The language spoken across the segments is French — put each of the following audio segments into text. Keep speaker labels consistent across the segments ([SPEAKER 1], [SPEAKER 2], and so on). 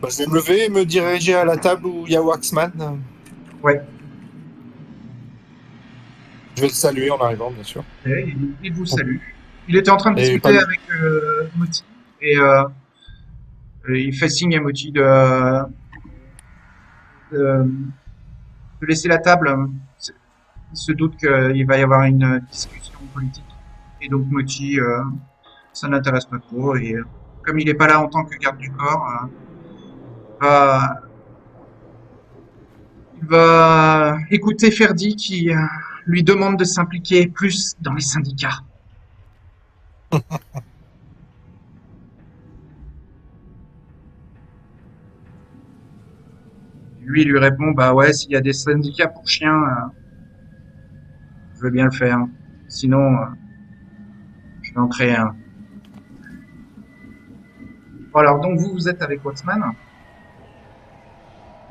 [SPEAKER 1] Bah, je vais me lever et me diriger à la table où il y a Waxman.
[SPEAKER 2] Ouais.
[SPEAKER 1] Je vais le saluer en arrivant, bien sûr.
[SPEAKER 2] Et il vous salue. Il était en train de
[SPEAKER 1] Et pas
[SPEAKER 2] discuter
[SPEAKER 1] le...
[SPEAKER 2] avec Moti et il fait signe à Moti de laisser la table. Il se doute qu'il va y avoir une discussion politique. Et donc Moti, ça n'intéresse pas trop. Et comme il n'est pas là en tant que garde du corps, va, il va écouter Ferdi qui lui demande de s'impliquer plus dans les syndicats. Lui répond, bah ouais, s'il y a des syndicats pour chiens, je veux bien le faire. Sinon, je vais en créer un. Bon, alors, donc vous êtes avec Wattsman.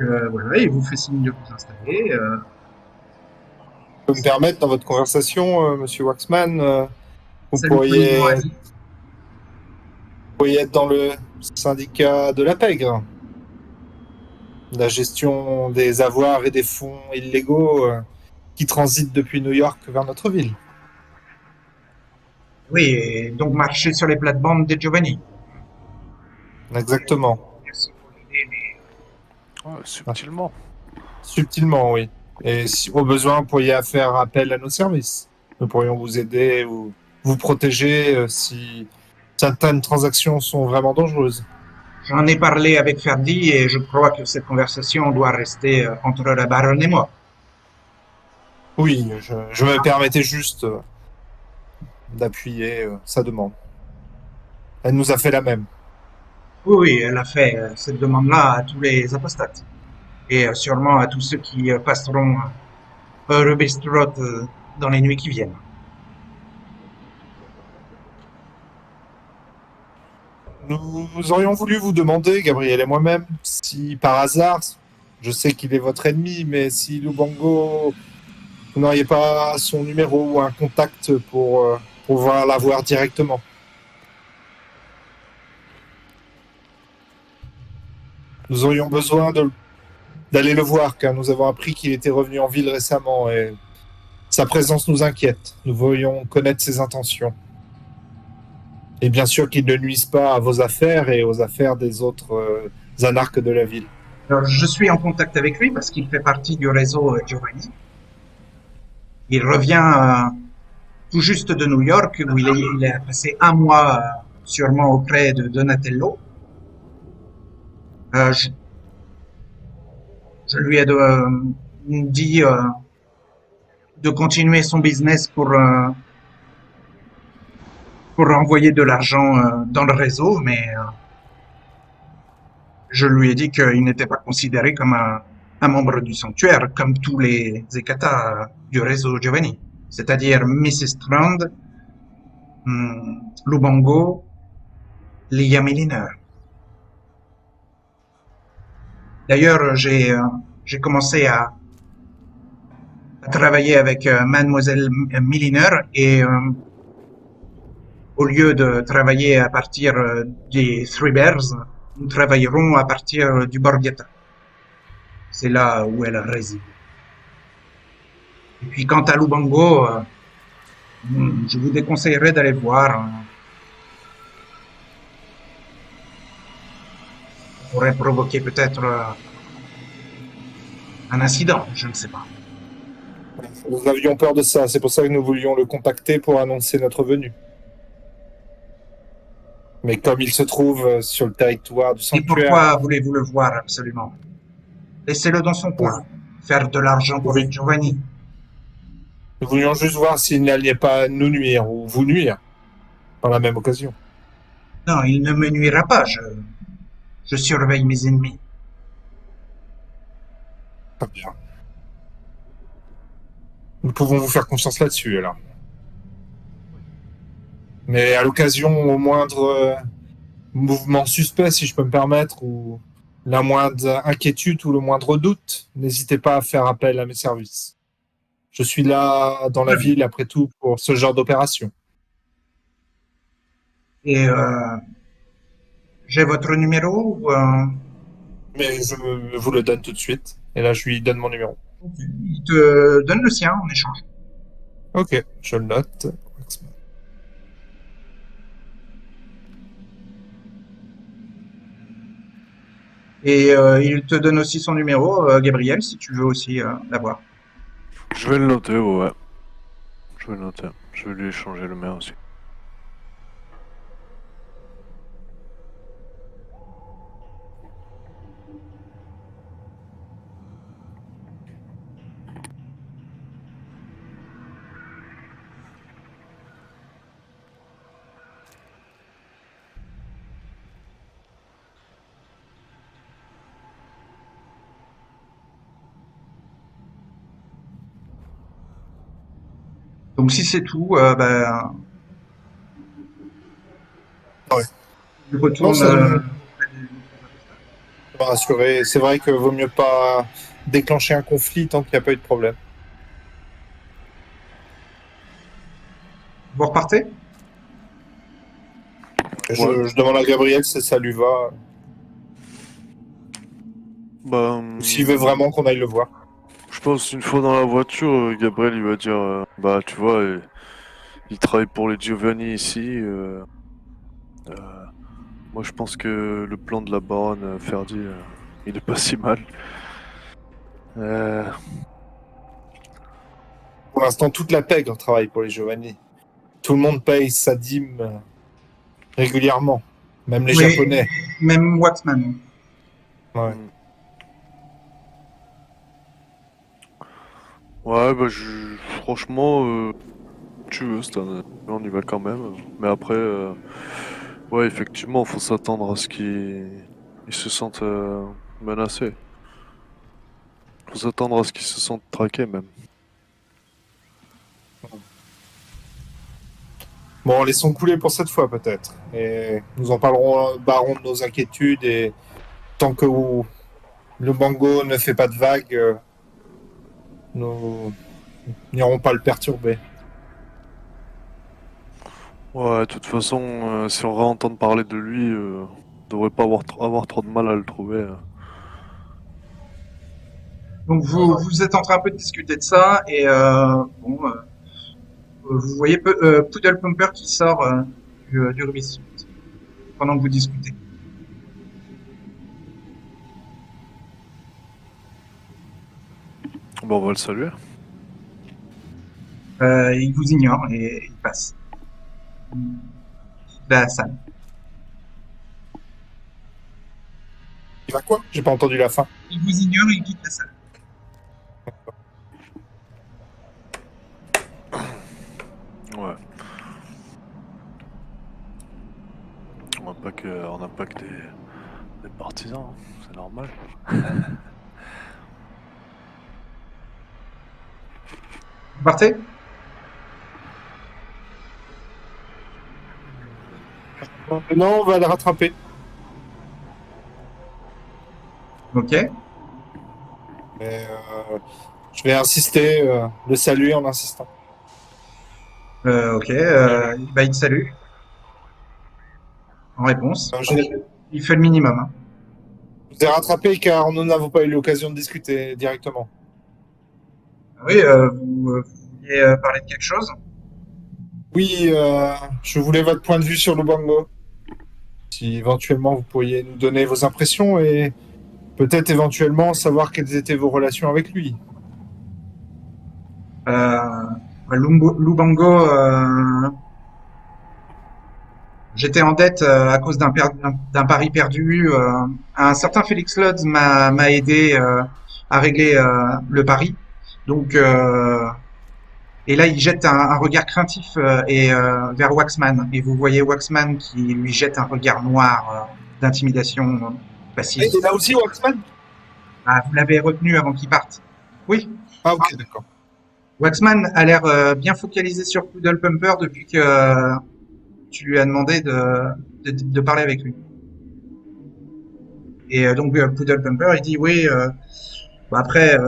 [SPEAKER 2] Voilà, il vous fait signe de vous installer.
[SPEAKER 1] Je peux me permettre, dans votre conversation, Monsieur Waxman, vous
[SPEAKER 2] Salut poliment,
[SPEAKER 1] pourriez,
[SPEAKER 2] vas-y.
[SPEAKER 1] pourriez être dans le syndicat de la pègre, la gestion des avoirs et des fonds illégaux qui transitent depuis New York vers notre ville.
[SPEAKER 2] Oui, et donc marcher sur les plates-bandes de Giovanni.
[SPEAKER 1] Exactement.
[SPEAKER 2] Merci pour l'idée, mais
[SPEAKER 3] Ouais,
[SPEAKER 1] Ah,
[SPEAKER 3] subtilement.
[SPEAKER 1] subtilement, oui. Et si au besoin, vous pourriez faire appel à nos services. Nous pourrions vous aider ou vous protéger si certaines transactions sont vraiment dangereuses.
[SPEAKER 2] j'en ai parlé avec Ferdi et je crois que cette conversation doit rester entre la baronne et moi.
[SPEAKER 1] Oui, je me permettais juste d'appuyer sa demande. Elle nous a fait la même.
[SPEAKER 2] Oui, oui, elle a fait cette demande-là à tous les apostates et sûrement à tous ceux qui passeront Rubestroth dans les nuits qui viennent.
[SPEAKER 1] Nous aurions voulu vous demander, Gabriel et moi-même, si par hasard, je sais qu'il est votre ennemi, mais si Lubango, vous n'auriez pas son numéro ou un contact pour pouvoir l'avoir directement. Nous aurions besoin d'aller le voir, car nous avons appris qu'il était revenu en ville récemment et sa présence nous inquiète. Nous voulions connaître ses intentions. Et bien sûr qu'il ne nuise pas à vos affaires et aux affaires des autres anarques de la ville.
[SPEAKER 2] Alors, je suis en contact avec lui parce qu'il fait partie du réseau Giovanni. Il revient tout juste de New York où il a passé un mois sûrement auprès de Donatello. Euh, je, je lui ai dit de continuer son business pour envoyer de l'argent dans le réseau, mais je lui ai dit qu'il n'était pas considéré comme un membre du sanctuaire, comme tous les Zekata du réseau Giovanni, c'est-à-dire Mrs. Strand, Lubango, Lia Milliner. D'ailleurs, j'ai commencé à travailler avec Mademoiselle Milliner et au lieu de travailler à partir des Three Bears, nous travaillerons à partir du Borgata. C'est là où elle réside. Et puis quant à Lubango, je vous déconseillerais d'aller le voir. Ça pourrait provoquer peut-être un incident, je ne sais pas.
[SPEAKER 1] Nous avions peur de ça, c'est pour ça que nous voulions le contacter pour annoncer notre venue. Mais comme il se trouve sur le territoire du
[SPEAKER 2] Et
[SPEAKER 1] sanctuaire,
[SPEAKER 2] pourquoi voulez-vous le voir absolument? Laissez-le dans son
[SPEAKER 1] nous,
[SPEAKER 2] coin. Faire de l'argent pour
[SPEAKER 1] nous
[SPEAKER 2] Giovanni.
[SPEAKER 1] voulions juste voir s'il n'allait pas nous nuire ou vous nuire par la même occasion.
[SPEAKER 2] Non, il ne me nuira pas. Je surveille mes ennemis.
[SPEAKER 1] Très bien. Nous pouvons vous faire confiance là-dessus, alors. Mais à l'occasion, au moindre mouvement suspect, si je peux me permettre, ou la moindre inquiétude ou le moindre doute, n'hésitez pas à faire appel à mes services. Je suis là dans la
[SPEAKER 2] Très bien.
[SPEAKER 1] ville, après tout, pour ce genre d'opération.
[SPEAKER 2] Et j'ai votre numéro ou
[SPEAKER 1] Mais je vous le donne tout de suite. Et là, je lui donne mon numéro.
[SPEAKER 2] Ok. Il te donne le sien en échange.
[SPEAKER 1] Ok, je le note.
[SPEAKER 2] Et il te donne aussi son numéro, Gabriel, si tu veux aussi l'avoir.
[SPEAKER 3] Je vais le noter, ouais. Je vais le noter. Je vais lui échanger le mien aussi.
[SPEAKER 2] Donc si c'est tout, ben,
[SPEAKER 1] Ouais.
[SPEAKER 2] il
[SPEAKER 1] Non,
[SPEAKER 2] retourne
[SPEAKER 1] ça me
[SPEAKER 2] auprès du postal.
[SPEAKER 1] m'a rassuré. C'est vrai que vaut mieux pas déclencher un conflit tant qu'il n'y a pas eu de problème.
[SPEAKER 2] Vous repartez?
[SPEAKER 3] Ouais.
[SPEAKER 1] Je demande à Gabriel si ça lui va,
[SPEAKER 3] Bah,
[SPEAKER 1] ou s'il veut vraiment qu'on aille le voir.
[SPEAKER 3] je pense une fois dans la voiture, Gabriel il va dire, bah tu vois, il travaille pour les Giovanni ici. Euh, moi je pense que le plan de la baronne Ferdi, il est pas si mal. Euh,
[SPEAKER 1] Pour l'instant, toute la pègre travaille pour les Giovanni. Tout le monde paye sa dîme régulièrement, même les
[SPEAKER 2] Oui,
[SPEAKER 1] Japonais.
[SPEAKER 2] même Waxman.
[SPEAKER 1] Ouais.
[SPEAKER 3] hmm. Ouais, bah franchement, tu veux, Stan, on y va quand même. Mais après, ouais, effectivement, faut s'attendre à ce qu'ils ils se sentent menacés. Faut s'attendre à ce qu'ils se sentent traqués même.
[SPEAKER 1] Bon, laissons couler pour cette fois peut-être. Et nous en parlerons, baron, de nos inquiétudes. Et tant que le Bango ne fait pas de vagues, nous n'irons pas le perturber.
[SPEAKER 3] Ouais, de toute façon, si on réentend parler de lui, on devrait pas avoir trop de mal à le trouver.
[SPEAKER 2] Donc vous êtes en train un peu de discuter de ça et bon, vous voyez Poodle Pumper qui sort du Rubis pendant que vous discutez.
[SPEAKER 3] Bon, on va le saluer.
[SPEAKER 2] Il vous ignore et il passe de la salle.
[SPEAKER 1] Il va quoi? J'ai pas entendu la fin.
[SPEAKER 2] Il vous ignore et il quitte la salle.
[SPEAKER 3] Ouais. On n'a pas que des partisans, hein. C'est normal.
[SPEAKER 2] Vous partez?
[SPEAKER 1] Non, on va le rattraper.
[SPEAKER 2] Ok.
[SPEAKER 1] Mais, je vais insister, le saluer en insistant.
[SPEAKER 2] Ok. Bah, il te salue en réponse.
[SPEAKER 1] Je
[SPEAKER 2] Il fait le minimum. Hein.
[SPEAKER 1] vous ai rattrapé car nous n'avons pas eu l'occasion de discuter directement.
[SPEAKER 2] Oui, vous vouliez parler de quelque chose?
[SPEAKER 1] Oui, je voulais votre point de vue sur Lubango. Si éventuellement vous pourriez nous donner vos impressions et peut-être éventuellement savoir quelles étaient vos relations avec lui.
[SPEAKER 2] Lubango, j'étais en dette à cause d'un pari perdu. Un certain Félix Lodz m'a aidé à régler le pari. Donc, et là, il jette un regard craintif vers Waxman. Et vous voyez Waxman qui lui jette un regard noir d'intimidation
[SPEAKER 1] Ah,
[SPEAKER 2] passive.
[SPEAKER 1] il est là aussi, Waxman?
[SPEAKER 2] Ah, vous l'avez retenu avant qu'il parte. Oui,
[SPEAKER 1] Ah, ok, d'accord.
[SPEAKER 2] Waxman a l'air bien focalisé sur Poodle Pumper depuis que tu lui as demandé de parler avec lui. Et donc Poodle Pumper, il dit oui. Bah après,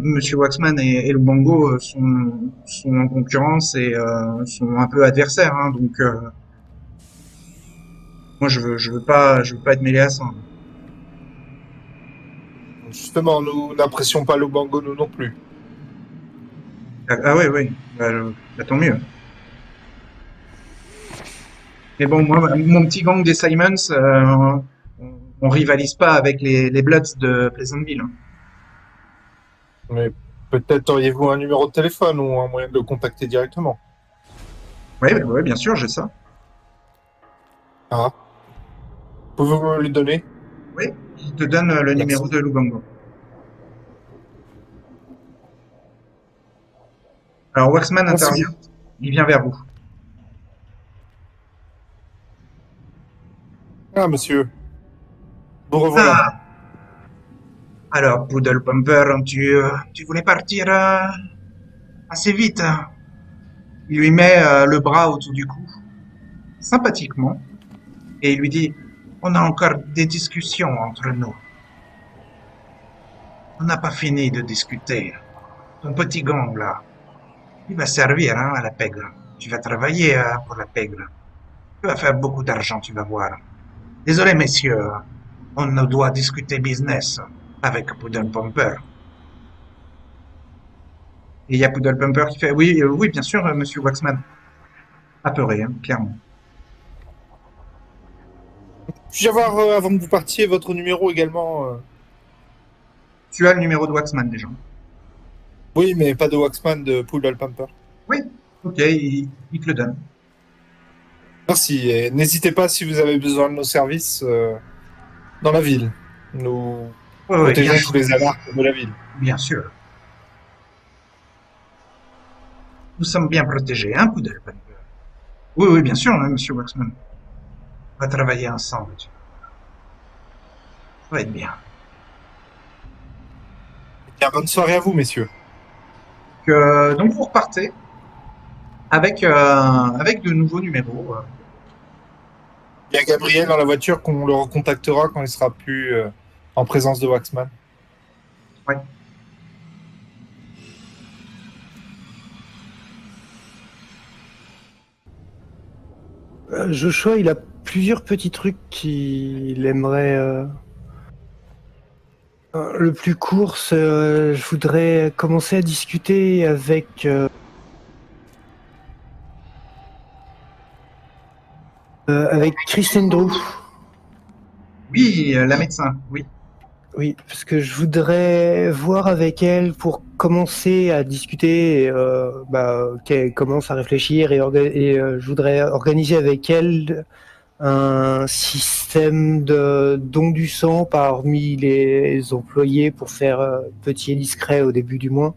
[SPEAKER 2] Monsieur Waxman et Lubango sont en concurrence et sont un peu adversaires. Hein, donc moi je veux pas être mêlé à ça.
[SPEAKER 1] Justement, nous n'apprécions pas Lubango, nous non plus.
[SPEAKER 2] Ah oui, oui, bah, tant mieux. Mais bon, moi, mon petit gang des Simons, on rivalise pas avec les Bloods de Pleasantville. Hein.
[SPEAKER 1] Mais peut-être auriez-vous un numéro de téléphone ou un moyen de le contacter directement.
[SPEAKER 2] Oui, ouais, bien sûr, j'ai ça.
[SPEAKER 1] Ah. Pouvez-vous me le donner?
[SPEAKER 2] Oui, je te donne le
[SPEAKER 1] Merci.
[SPEAKER 2] numéro de Lubango. Alors, Waxman
[SPEAKER 1] Merci.
[SPEAKER 2] intervient, il vient vers vous.
[SPEAKER 1] Ah, monsieur. Vous revoilà.
[SPEAKER 2] Ah, alors, Poodle Pumper, tu voulais partir assez vite. Hein. Il lui met le bras autour du cou, sympathiquement, et il lui dit, on a encore des discussions entre nous. On n'a pas fini de discuter. Ton petit gang, là, il va servir hein, à la pègre. Tu vas travailler pour la pègre. Tu vas faire beaucoup d'argent, tu vas voir. Désolé, messieurs, on doit discuter business avec Poodle Pumper. Et il y a Poodle Pumper qui fait, oui, oui, bien sûr, monsieur Waxman. Apeuré, hein, clairement.
[SPEAKER 1] Puis-je avoir, avant que vous partiez, votre numéro également
[SPEAKER 2] Tu as le numéro de Waxman déjà.
[SPEAKER 1] Oui, mais pas de Waxman, de Poodle Pumper.
[SPEAKER 2] Oui, ok, il te le donne.
[SPEAKER 1] Merci. Et n'hésitez pas si vous avez besoin de nos services dans la ville. Nous
[SPEAKER 2] Oui, oui,
[SPEAKER 1] protégeons tous les alarmes de la ville.
[SPEAKER 2] bien sûr. Nous sommes bien protégés, hein, Poodle Pumper. Oui, oui, bien sûr, hein, monsieur Waxman. On va travailler ensemble. Ça va être bien.
[SPEAKER 1] Bien, bonne soirée à vous, messieurs.
[SPEAKER 2] Donc vous repartez avec de nouveaux numéros.
[SPEAKER 1] Il y a Gabriel dans la voiture qu'on le recontactera quand il sera plus en présence de Waxman.
[SPEAKER 2] Ouais.
[SPEAKER 4] Joshua, il a plusieurs petits trucs qu'il aimerait. Le plus court, je voudrais commencer à discuter avec Kristen Drew.
[SPEAKER 2] Oui, la médecin, oui.
[SPEAKER 4] Oui, parce que je voudrais voir avec elle pour commencer à discuter, qu'elle commence à réfléchir et je voudrais organiser avec elle un système de don du sang parmi les employés pour faire petit et discret au début du mois.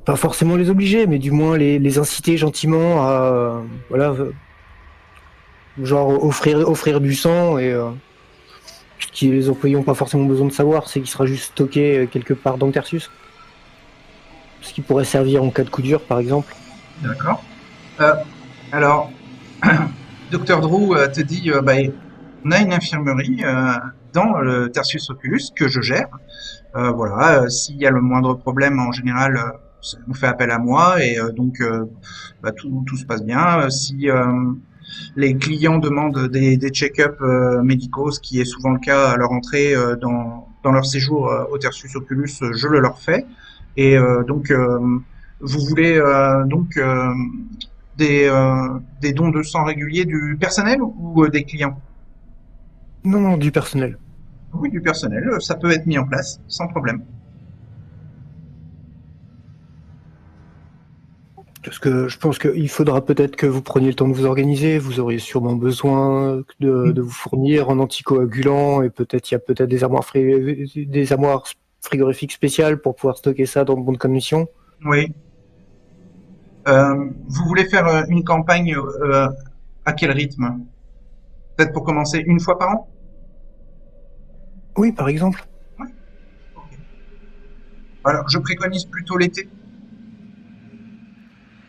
[SPEAKER 4] Pas forcément les obliger, mais du moins les inciter gentiment à genre offrir du sang et ce que les employés n'ont pas forcément besoin de savoir, c'est qu'il sera juste stocké quelque part dans le Tertius. Ce qui pourrait servir en cas de coup dur, par exemple.
[SPEAKER 2] D'accord. Alors, Dr Drew te dit, on a une infirmerie dans le Tertius Oculus que je gère. Voilà, s'il y a le moindre problème, en général, ça nous fait appel à moi et tout se passe bien. Si les clients demandent des check-ups médicaux, ce qui est souvent le cas à leur entrée dans leur séjour au Tertius Oculus, je le leur fais. Et vous voulez des dons de sang réguliers du personnel ou des clients?
[SPEAKER 4] Non, du personnel.
[SPEAKER 2] Oui, du personnel, ça peut être mis en place sans problème.
[SPEAKER 4] Parce que je pense qu'il faudra peut-être que vous preniez le temps de vous organiser. Vous auriez sûrement besoin de vous fournir en anticoagulant et il y a peut-être des armoires frigorifiques spéciales pour pouvoir stocker ça dans de bonnes conditions.
[SPEAKER 2] Oui. Vous voulez faire une campagne à quel rythme? Peut-être pour commencer une fois par an?
[SPEAKER 4] Oui, par exemple.
[SPEAKER 2] Ouais. Okay. Alors, je préconise plutôt l'été.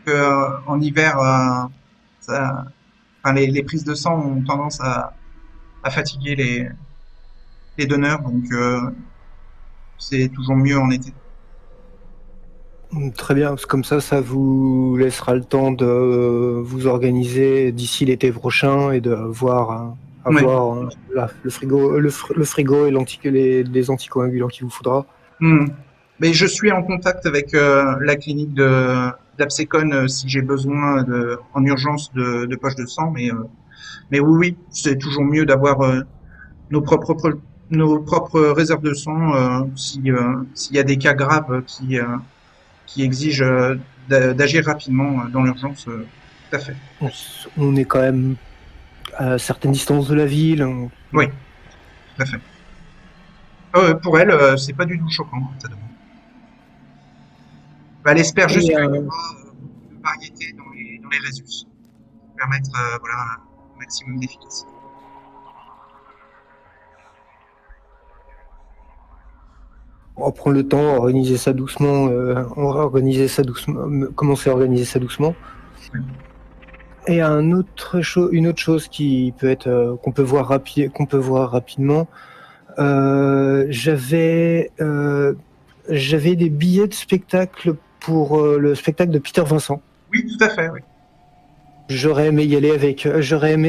[SPEAKER 2] En hiver, les prises de sang ont tendance à fatiguer les donneurs, donc c'est toujours mieux en été.
[SPEAKER 4] Très bien, comme ça vous laissera le temps de vous organiser d'ici l'été prochain et de voir
[SPEAKER 2] Ouais.
[SPEAKER 4] avoir le frigo, le frigo et les anticoagulants qu'il vous faudra.
[SPEAKER 2] Hmm. Mais je suis en contact avec la clinique d'Absecon si j'ai besoin en urgence de poche de sang, mais oui, oui, c'est toujours mieux d'avoir nos propres pro- nos propres réserves de sang si s'il y a des cas graves qui exigent d'agir rapidement dans l'urgence. Tout à fait.
[SPEAKER 4] On est quand même à certaines distances de la ville.
[SPEAKER 2] Oui, tout à fait. Pour elle, c'est pas du tout choquant, ça demande. Bah, elle espère juste
[SPEAKER 4] Et
[SPEAKER 2] qu'il y aura beaucoup de variété dans les résus pour permettre voilà, un maximum d'efficacité.
[SPEAKER 4] on va prendre le temps, organiser ça doucement. On va organiser ça doucement, commencer à organiser ça doucement.
[SPEAKER 2] Oui.
[SPEAKER 4] Et une autre chose qui peut être qu'on peut voir rapidement. J'avais des billets de spectacle pour le spectacle de Peter Vincent.
[SPEAKER 2] Oui, tout à fait, oui.
[SPEAKER 4] J'aurais aimé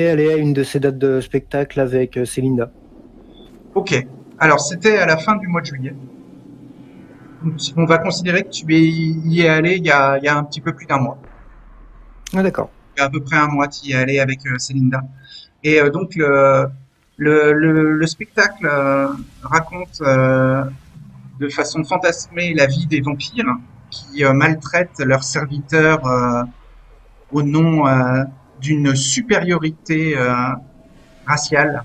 [SPEAKER 4] aller à une de ces dates de spectacle avec Célinda.
[SPEAKER 2] Ok. Alors, c'était à la fin du mois de juillet. Donc, on va considérer que tu y es allé il y a un petit peu plus d'un mois.
[SPEAKER 4] Ah d'accord.
[SPEAKER 2] Il y a à peu près un mois, tu y es allé avec Célinda. Et donc, le spectacle raconte de façon fantasmée la vie des vampires qui maltraitent leurs serviteurs au nom d'une supériorité raciale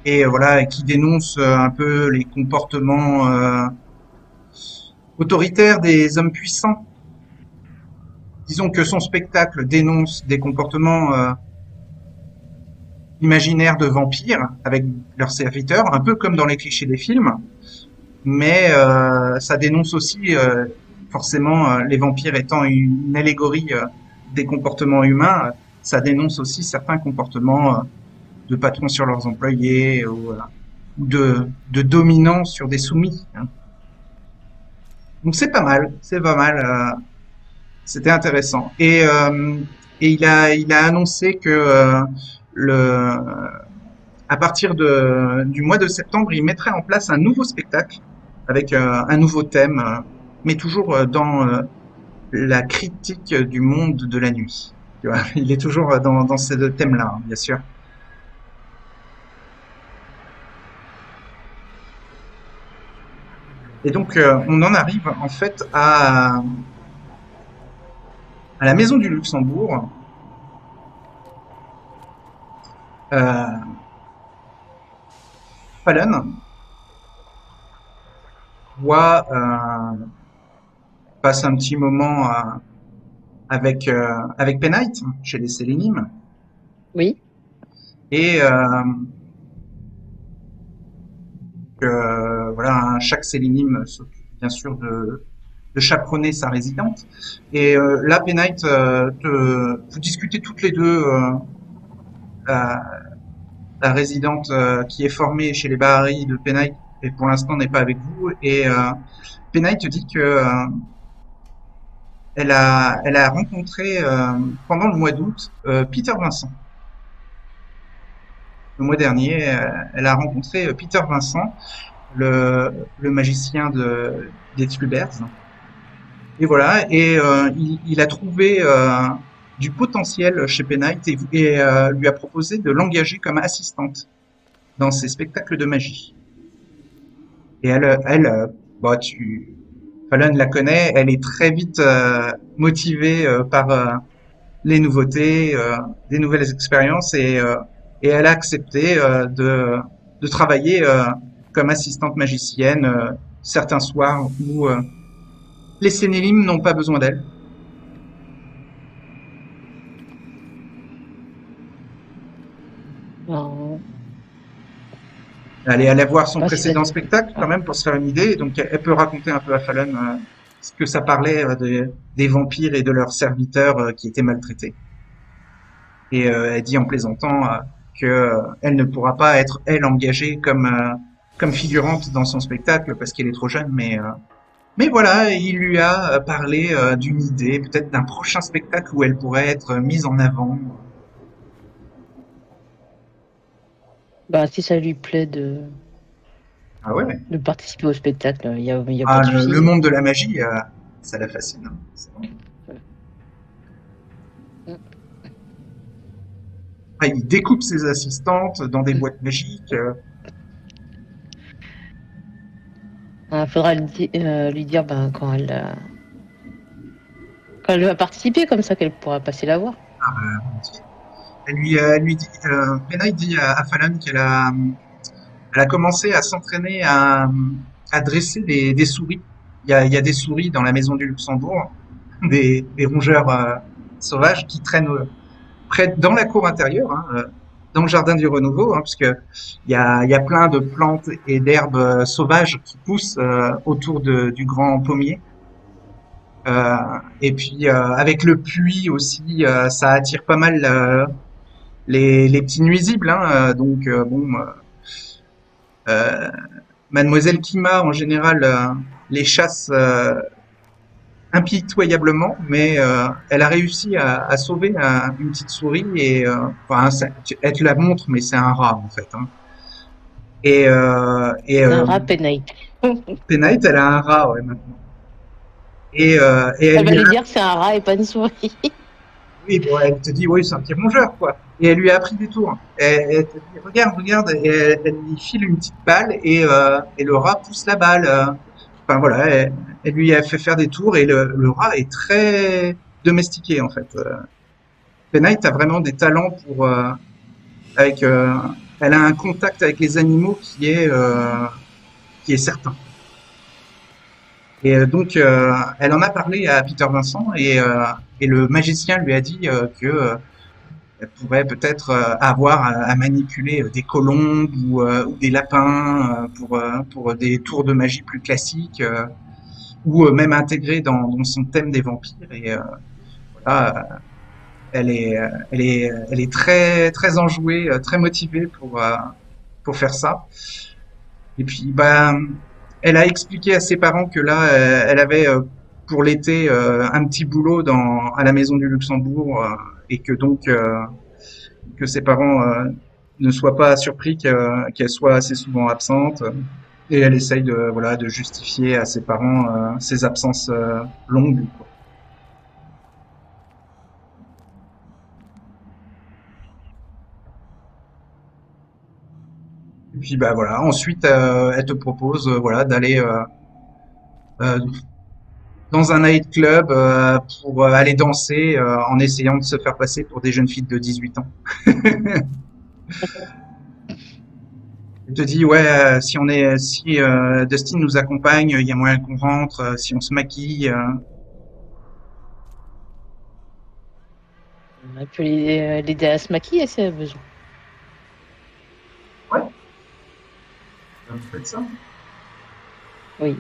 [SPEAKER 2] et voilà, et qui dénoncent un peu les comportements autoritaires des hommes puissants. Disons que son spectacle dénonce des comportements imaginaires de vampires avec leurs serviteurs, un peu comme dans les clichés des films, mais ça dénonce aussi forcément les vampires étant une allégorie des comportements humains, ça dénonce aussi certains comportements de patrons sur leurs employés ou de dominants sur des soumis. Hein. Donc c'est pas mal, c'était intéressant. Et il a annoncé que le, à partir du mois de septembre, il mettrait en place un nouveau spectacle avec un nouveau thème, mais toujours dans la critique du monde de la nuit. Tu vois, il est toujours dans ces deux thèmes-là, hein, bien sûr. Et donc, on en arrive en fait à la Maison du Luxembourg. Euh, Fallon voit, passe un petit moment avec Pennight chez les Sélénimes.
[SPEAKER 5] Oui.
[SPEAKER 2] Et voilà, chaque Sélénime s'occupe bien sûr de chaperonner sa résidente. Et là, Pennight, vous discutez toutes les deux la, la résidente qui est formée chez les Bahari de Pennight et pour l'instant n'est pas avec vous. Et Pennight dit que elle a rencontré pendant le mois d'août Peter Vincent. Le mois dernier, elle a rencontré Peter Vincent, le magicien des Trubers. Et voilà, et il a trouvé du potentiel chez Pennight et lui a proposé de l'engager comme assistante dans ses spectacles de magie. Et bah, Fallon la connaît, elle est très vite motivée par les nouveautés, des nouvelles expériences et elle a accepté de travailler comme assistante magicienne certains soirs où les Sénélim n'ont pas besoin d'elle.
[SPEAKER 5] Euh,
[SPEAKER 2] Elle est allée voir son
[SPEAKER 5] Pas
[SPEAKER 2] précédent
[SPEAKER 5] si-
[SPEAKER 2] spectacle quand même pour se faire une idée, donc elle peut raconter un peu à Fallon ce que ça parlait des vampires et de leurs serviteurs qui étaient maltraités. Et elle dit en plaisantant que elle ne pourra pas être elle engagée comme figurante dans son spectacle parce qu'elle est trop jeune, mais voilà, il lui a parlé d'une idée, peut-être d'un prochain spectacle où elle pourrait être mise en avant.
[SPEAKER 5] Bah, si ça lui plaît
[SPEAKER 2] Ah ouais.
[SPEAKER 5] de participer au spectacle, il y a
[SPEAKER 2] Ah,
[SPEAKER 5] pas de souci.
[SPEAKER 2] le monde de la magie, ça la fascine, hein. Ah, il découpe ses assistantes dans des boîtes magiques.
[SPEAKER 5] Faudra lui dire quand elle va participer, comme ça qu'elle pourra passer la voir.
[SPEAKER 2] Elle lui dit, Pena, dit à Fallon elle a commencé à s'entraîner à dresser des souris. Il y a des souris dans la maison du Luxembourg, des rongeurs sauvages qui traînent dans la cour intérieure, hein, dans le jardin du Renouveau, hein, parce que il y a plein de plantes et d'herbes sauvages qui poussent autour du grand pommier. Et puis avec le puits aussi, ça attire pas mal les petits nuisibles, hein, donc bon, euh, Mademoiselle Kima en général les chasse impitoyablement, mais elle a réussi à sauver une petite souris et enfin, elle te la montre, mais c'est un rat en fait, hein. Et
[SPEAKER 5] C'est un rat Penite.
[SPEAKER 2] Penite, elle a un rat ouais, maintenant. Et elle
[SPEAKER 5] Elle va
[SPEAKER 2] lui a
[SPEAKER 5] lui dire que c'est un rat et pas une souris.
[SPEAKER 2] Oui, bon, elle te dit, oui, c'est un petit rongeur, quoi. Et elle lui a appris des tours. Elle te dit, regarde, regarde, et elle lui file une petite balle et le rat pousse la balle. Enfin voilà, elle lui a fait faire des tours et le rat est très domestiqué en fait. Penite a vraiment des talents pour avec. Elle a un contact avec les animaux qui est certain. Et donc, elle en a parlé à Peter Vincent et le magicien lui a dit que elle pourrait peut-être avoir à manipuler des colombes ou des lapins pour des tours de magie plus classiques ou même intégrer dans son thème des vampires. Et voilà, elle est très, très enjouée, très motivée pour faire ça. Et puis, ben, elle a expliqué à ses parents que là, elle avait pour l'été un petit boulot à la Maison du Luxembourg et que donc que ses parents ne soient pas surpris qu'elle soit assez souvent absente. Et elle essaye voilà, de justifier à ses parents ses absences longues, quoi. Et puis bah voilà, ensuite elle te propose voilà d'aller euh, dans un nightclub pour aller danser en essayant de se faire passer pour des jeunes filles de 18 ans. Elle te dit ouais si Dustin nous accompagne, il y a moyen qu'on rentre si on se maquille.
[SPEAKER 5] On peut l'aider à se maquiller si elle a besoin.
[SPEAKER 2] Ouais, vous faites ça.
[SPEAKER 5] Oui.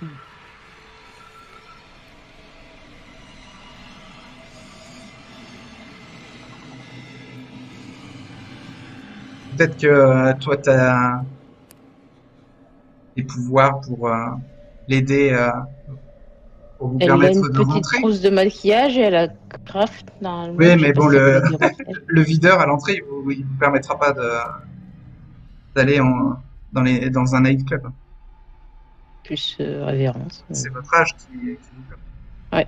[SPEAKER 2] Peut-être que toi, tu as des pouvoirs pour l'aider, pour vous
[SPEAKER 5] Elle a
[SPEAKER 2] permettre
[SPEAKER 5] une
[SPEAKER 2] de
[SPEAKER 5] petite
[SPEAKER 2] rentrer.
[SPEAKER 5] trousse de maquillage et elle a craft normalement.
[SPEAKER 2] Oui,
[SPEAKER 5] Je sais
[SPEAKER 2] mais
[SPEAKER 5] pas
[SPEAKER 2] bon,
[SPEAKER 5] si ça peut l'aider au maquillage.
[SPEAKER 2] le videur à l'entrée, il vous permettra pas d'aller dans un nightclub.
[SPEAKER 5] Plus révérence.
[SPEAKER 2] C'est votre âge qui vous permet.
[SPEAKER 5] Ouais.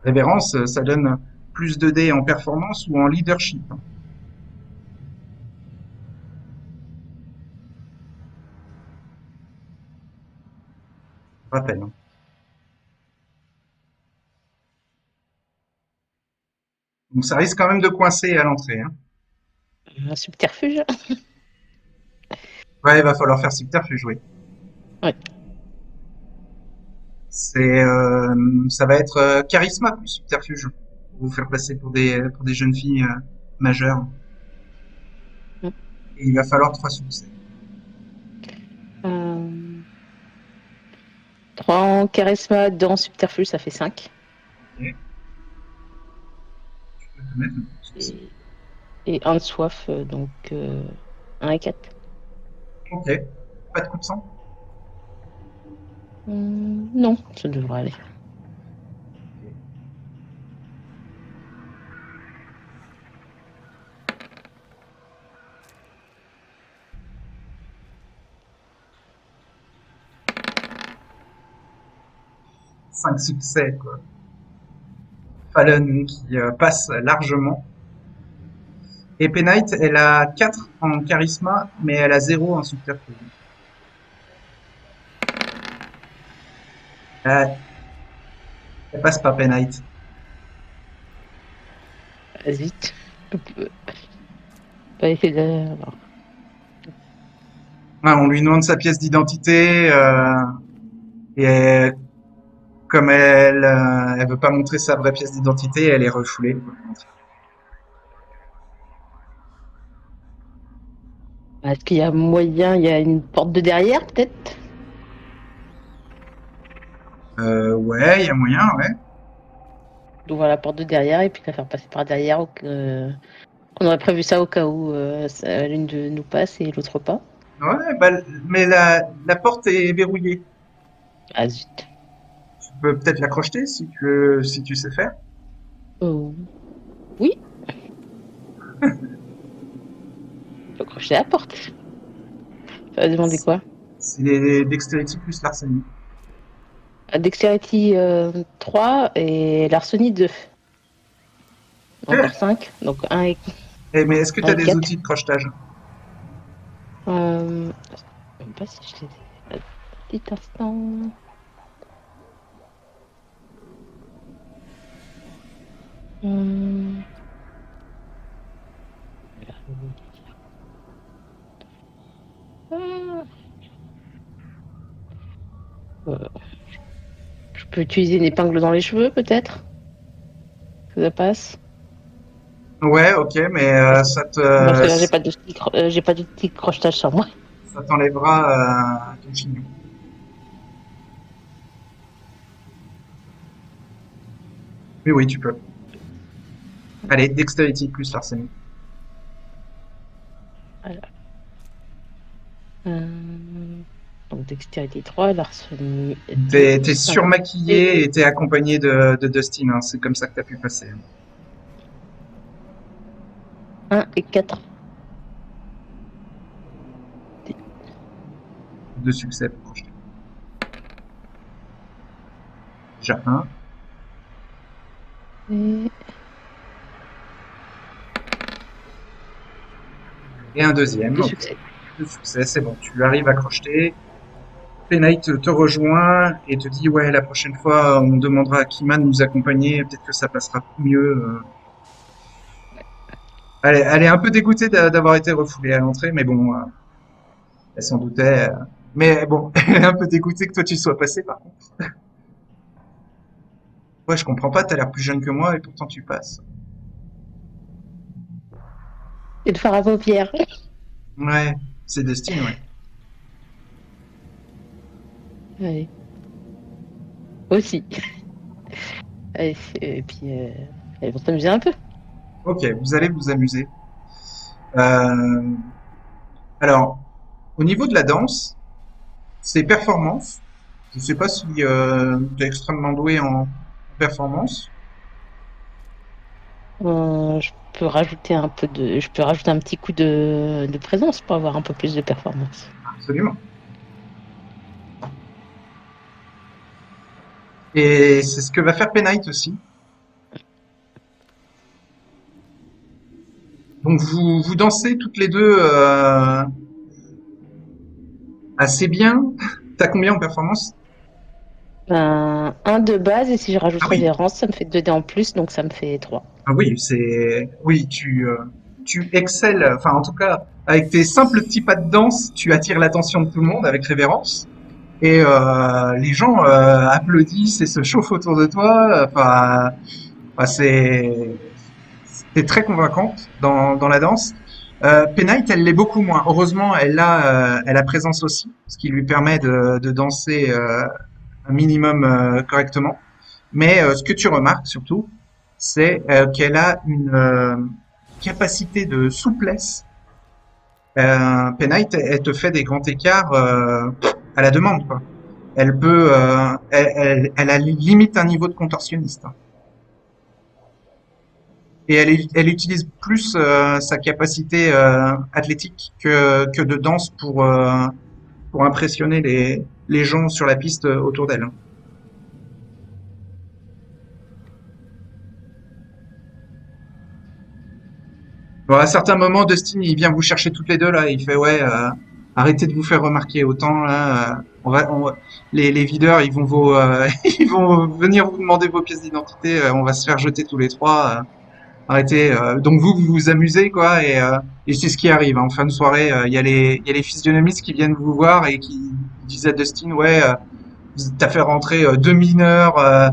[SPEAKER 2] Révérence, ça donne plus de dés en performance ou en leadership. Je rappelle, hein. Donc ça risque quand même de coincer à l'entrée, hein.
[SPEAKER 5] Un subterfuge.
[SPEAKER 2] Ouais, il va falloir faire subterfuge, oui.
[SPEAKER 5] Ouais.
[SPEAKER 2] Ça va être charisme plus subterfuge pour vous faire passer pour des jeunes filles majeures.
[SPEAKER 5] Mm.
[SPEAKER 2] Et il va falloir 3 succès.
[SPEAKER 5] 3 en charisme, 2 en subterfuge, ça fait 5.
[SPEAKER 2] Ok. Je peux te mettre un succès.
[SPEAKER 5] Et 1 de soif, donc 1 et 4.
[SPEAKER 2] Ok. Pas de coup de sang.
[SPEAKER 5] Non, ça devrait aller.
[SPEAKER 2] 5 succès, quoi. Fallon qui passe largement. Et Penite, elle a 4 en charisme, mais elle a 0 en subterfuge. Euh, elle passe pas Penite.
[SPEAKER 5] Vite. On peut pas essayer de... alors,
[SPEAKER 2] Ouais, on lui demande sa pièce d'identité et comme elle veut pas montrer sa vraie pièce d'identité, elle est refoulée.
[SPEAKER 5] Est-ce qu'il y a moyen, il y a une porte de derrière peut-être?
[SPEAKER 2] Ouais, il y a moyen, ouais.
[SPEAKER 5] D'ouvrir la porte de derrière et puis la faire passer par derrière. On aurait prévu ça au cas où l'une de nous passe et l'autre pas.
[SPEAKER 2] Ouais, bah, mais la porte est verrouillée.
[SPEAKER 5] Ah zut.
[SPEAKER 2] Tu peux peut-être la crocheter si tu sais faire.
[SPEAKER 5] Oh. Oui. Faut crocheter la porte. Ça va demander quoi?
[SPEAKER 2] C'est les Dexterity plus l'arsenie.
[SPEAKER 5] Dexterity 3 et Larceny 2. Encore 5. Donc 1 et...
[SPEAKER 2] Mais est-ce que tu as des
[SPEAKER 5] 4.
[SPEAKER 2] outils de crochetage?
[SPEAKER 5] Je sais même pas si je les ai. Un petit instant. Euh, je peux utiliser une épingle dans les cheveux, peut-être? Ça passe?
[SPEAKER 2] Ouais, ok, mais
[SPEAKER 5] Parce que là, j'ai pas d'outil de crochetage sur moi.
[SPEAKER 2] ça t'enlèvera ton chignon. Mais oui, tu peux. Allez, Dexterity plus l'arsenie.
[SPEAKER 5] Donc, dextérité 3, Larceny.
[SPEAKER 2] T'es surmaquillé et t'es accompagné de Dustin, hein. C'est comme ça que t'as pu passer.
[SPEAKER 5] 1 et 4.
[SPEAKER 2] 2 succès pour crocheter. Déjà 1. Et un deuxième.
[SPEAKER 5] 2
[SPEAKER 2] Ok.
[SPEAKER 5] succès.
[SPEAKER 2] 2 succès, c'est bon. Tu arrives à crocheter. Penite te rejoint et te dit ouais, la prochaine fois on demandera à Kima de nous accompagner, peut-être que ça passera mieux. Elle est un peu dégoûtée d'avoir été refoulée à l'entrée, mais bon, elle s'en doutait. Mais bon, elle est un peu dégoûtée que toi tu sois passé par contre. Ouais, je comprends pas, t'as l'air plus jeune que moi et pourtant tu passes.
[SPEAKER 5] Et de faire à paupières.
[SPEAKER 2] Ouais, c'est Dustin, ouais.
[SPEAKER 5] Ouais. Aussi. Et puis, elles vont s'amuser un peu.
[SPEAKER 2] Ok, vous allez vous amuser. Euh, alors, au niveau de la danse, c'est performance. Je sais pas si tu es extrêmement doué en performance.
[SPEAKER 5] Je peux rajouter je peux rajouter un petit coup de présence pour avoir un peu plus de performance.
[SPEAKER 2] Absolument. Et c'est ce que va faire Penite aussi. Donc vous dansez toutes les deux assez bien. T'as combien en performance?
[SPEAKER 5] Un de base, et si je rajoute
[SPEAKER 2] Ah oui.
[SPEAKER 5] révérence, ça me fait 2 dés en plus, donc ça me fait 3.
[SPEAKER 2] Ah oui, tu excelles. Enfin, en tout cas, avec tes simples petits pas de danse, tu attires l'attention de tout le monde avec révérence. Et les gens applaudissent et se chauffent autour de toi. C'est très convaincante dans la danse. Penite, elle l'est beaucoup moins. Heureusement, elle a présence aussi, ce qui lui permet de danser un minimum correctement. Mais ce que tu remarques surtout, c'est qu'elle a une capacité de souplesse. Penite, elle te fait des grands écarts à la demande, quoi. Elle peut, elle a limite un niveau de contorsionniste. Et elle utilise plus sa capacité athlétique que de danse pour impressionner les gens sur la piste autour d'elle. Bon, à certains moments, Dustin, il vient vous chercher toutes les deux là. Il fait ouais, arrêtez de vous faire remarquer autant là. Les videurs, ils vont ils vont venir vous demander vos pièces d'identité. On va se faire jeter tous les trois. Arrêtez. Donc vous vous amusez quoi. Et c'est ce qui arrive. En fin de soirée, il y a les physionomistes qui viennent vous voir et qui disent à Dustin ouais, t'as fait rentrer deux mineurs.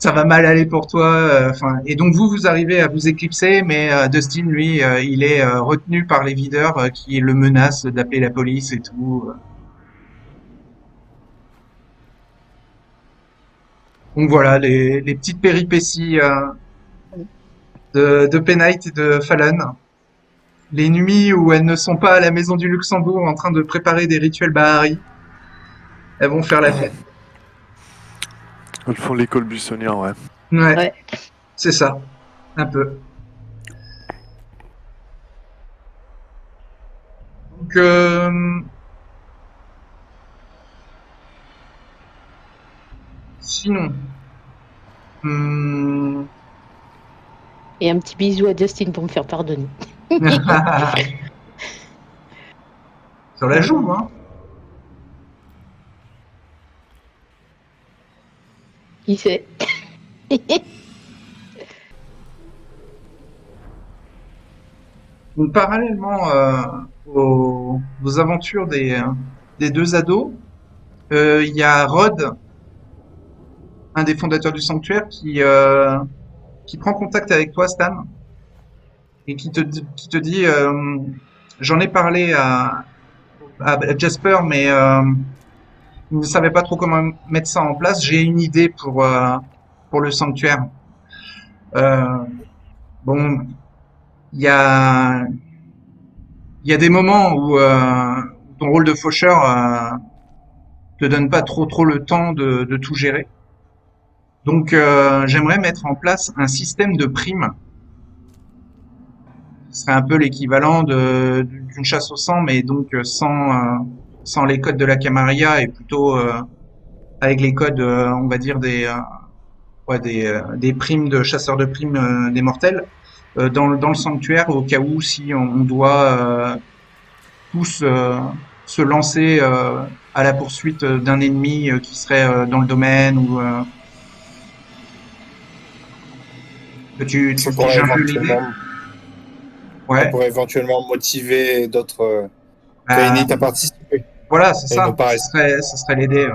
[SPEAKER 2] Ça va mal aller pour toi. Enfin, et donc vous arrivez à vous éclipser, mais Dustin, lui, il est retenu par les videurs qui le menacent d'appeler la police et tout. Donc voilà, les petites péripéties de Pennight et de Fallon. Les nuits où elles ne sont pas à la maison du Luxembourg en train de préparer des rituels Bahari, elles vont faire la fête.
[SPEAKER 3] Elles font l'école buissonnière, ouais.
[SPEAKER 2] Ouais,
[SPEAKER 5] Ouais.
[SPEAKER 2] c'est ça, un peu. Donc, sinon, hum,
[SPEAKER 5] Et un petit bisou à Dustin pour me faire pardonner.
[SPEAKER 2] sur la joue, hein.
[SPEAKER 5] Qui sait?
[SPEAKER 2] Donc, parallèlement aux aventures des deux ados, il y a Rod, un des fondateurs du sanctuaire, qui prend contact avec toi, Stan, et qui te dit, j'en ai parlé à Jasper, mais il ne savait pas trop comment mettre ça en place. J'ai une idée pour le sanctuaire. Euh, bon, il y a, il y a des moments où ton rôle de faucheur te donne pas trop le temps de tout gérer. Donc, j'aimerais mettre en place un système de primes. Ce serait un peu l'équivalent d'une chasse au sang, mais donc sans les codes de la Camarilla et plutôt avec les codes, on va dire des primes de chasseurs de primes des mortels dans le sanctuaire au cas où si on doit tous se lancer à la poursuite d'un ennemi qui serait dans le domaine ou tu
[SPEAKER 1] Ça pourrait
[SPEAKER 2] piges un peu l'idée.
[SPEAKER 1] éventuellement, ça
[SPEAKER 2] Ouais,
[SPEAKER 1] pourrait éventuellement motiver d'autres
[SPEAKER 2] bah,
[SPEAKER 1] Kainites à participer.
[SPEAKER 2] voilà, c'est
[SPEAKER 1] Et ne
[SPEAKER 2] ça.
[SPEAKER 1] pas rester.
[SPEAKER 2] Ce serait l'idée. Ouais.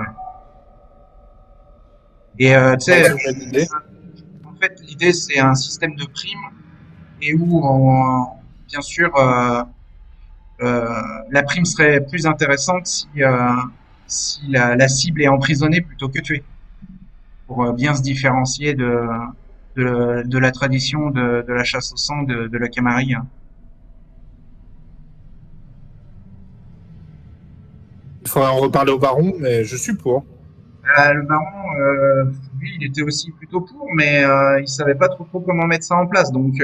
[SPEAKER 2] Et tu
[SPEAKER 1] Ouais,
[SPEAKER 2] sais,
[SPEAKER 1] c'est une bonne idée.
[SPEAKER 2] en fait, l'idée c'est un système de primes et où, bien sûr, la prime serait plus intéressante si la cible est emprisonnée plutôt que tuée, pour bien se différencier de la tradition de la chasse au sang de la Camarilla.
[SPEAKER 1] Il faudrait en reparler au baron, mais je suis pour.
[SPEAKER 2] Le baron, lui, il était aussi plutôt pour, mais il savait pas trop comment mettre ça en place. Donc,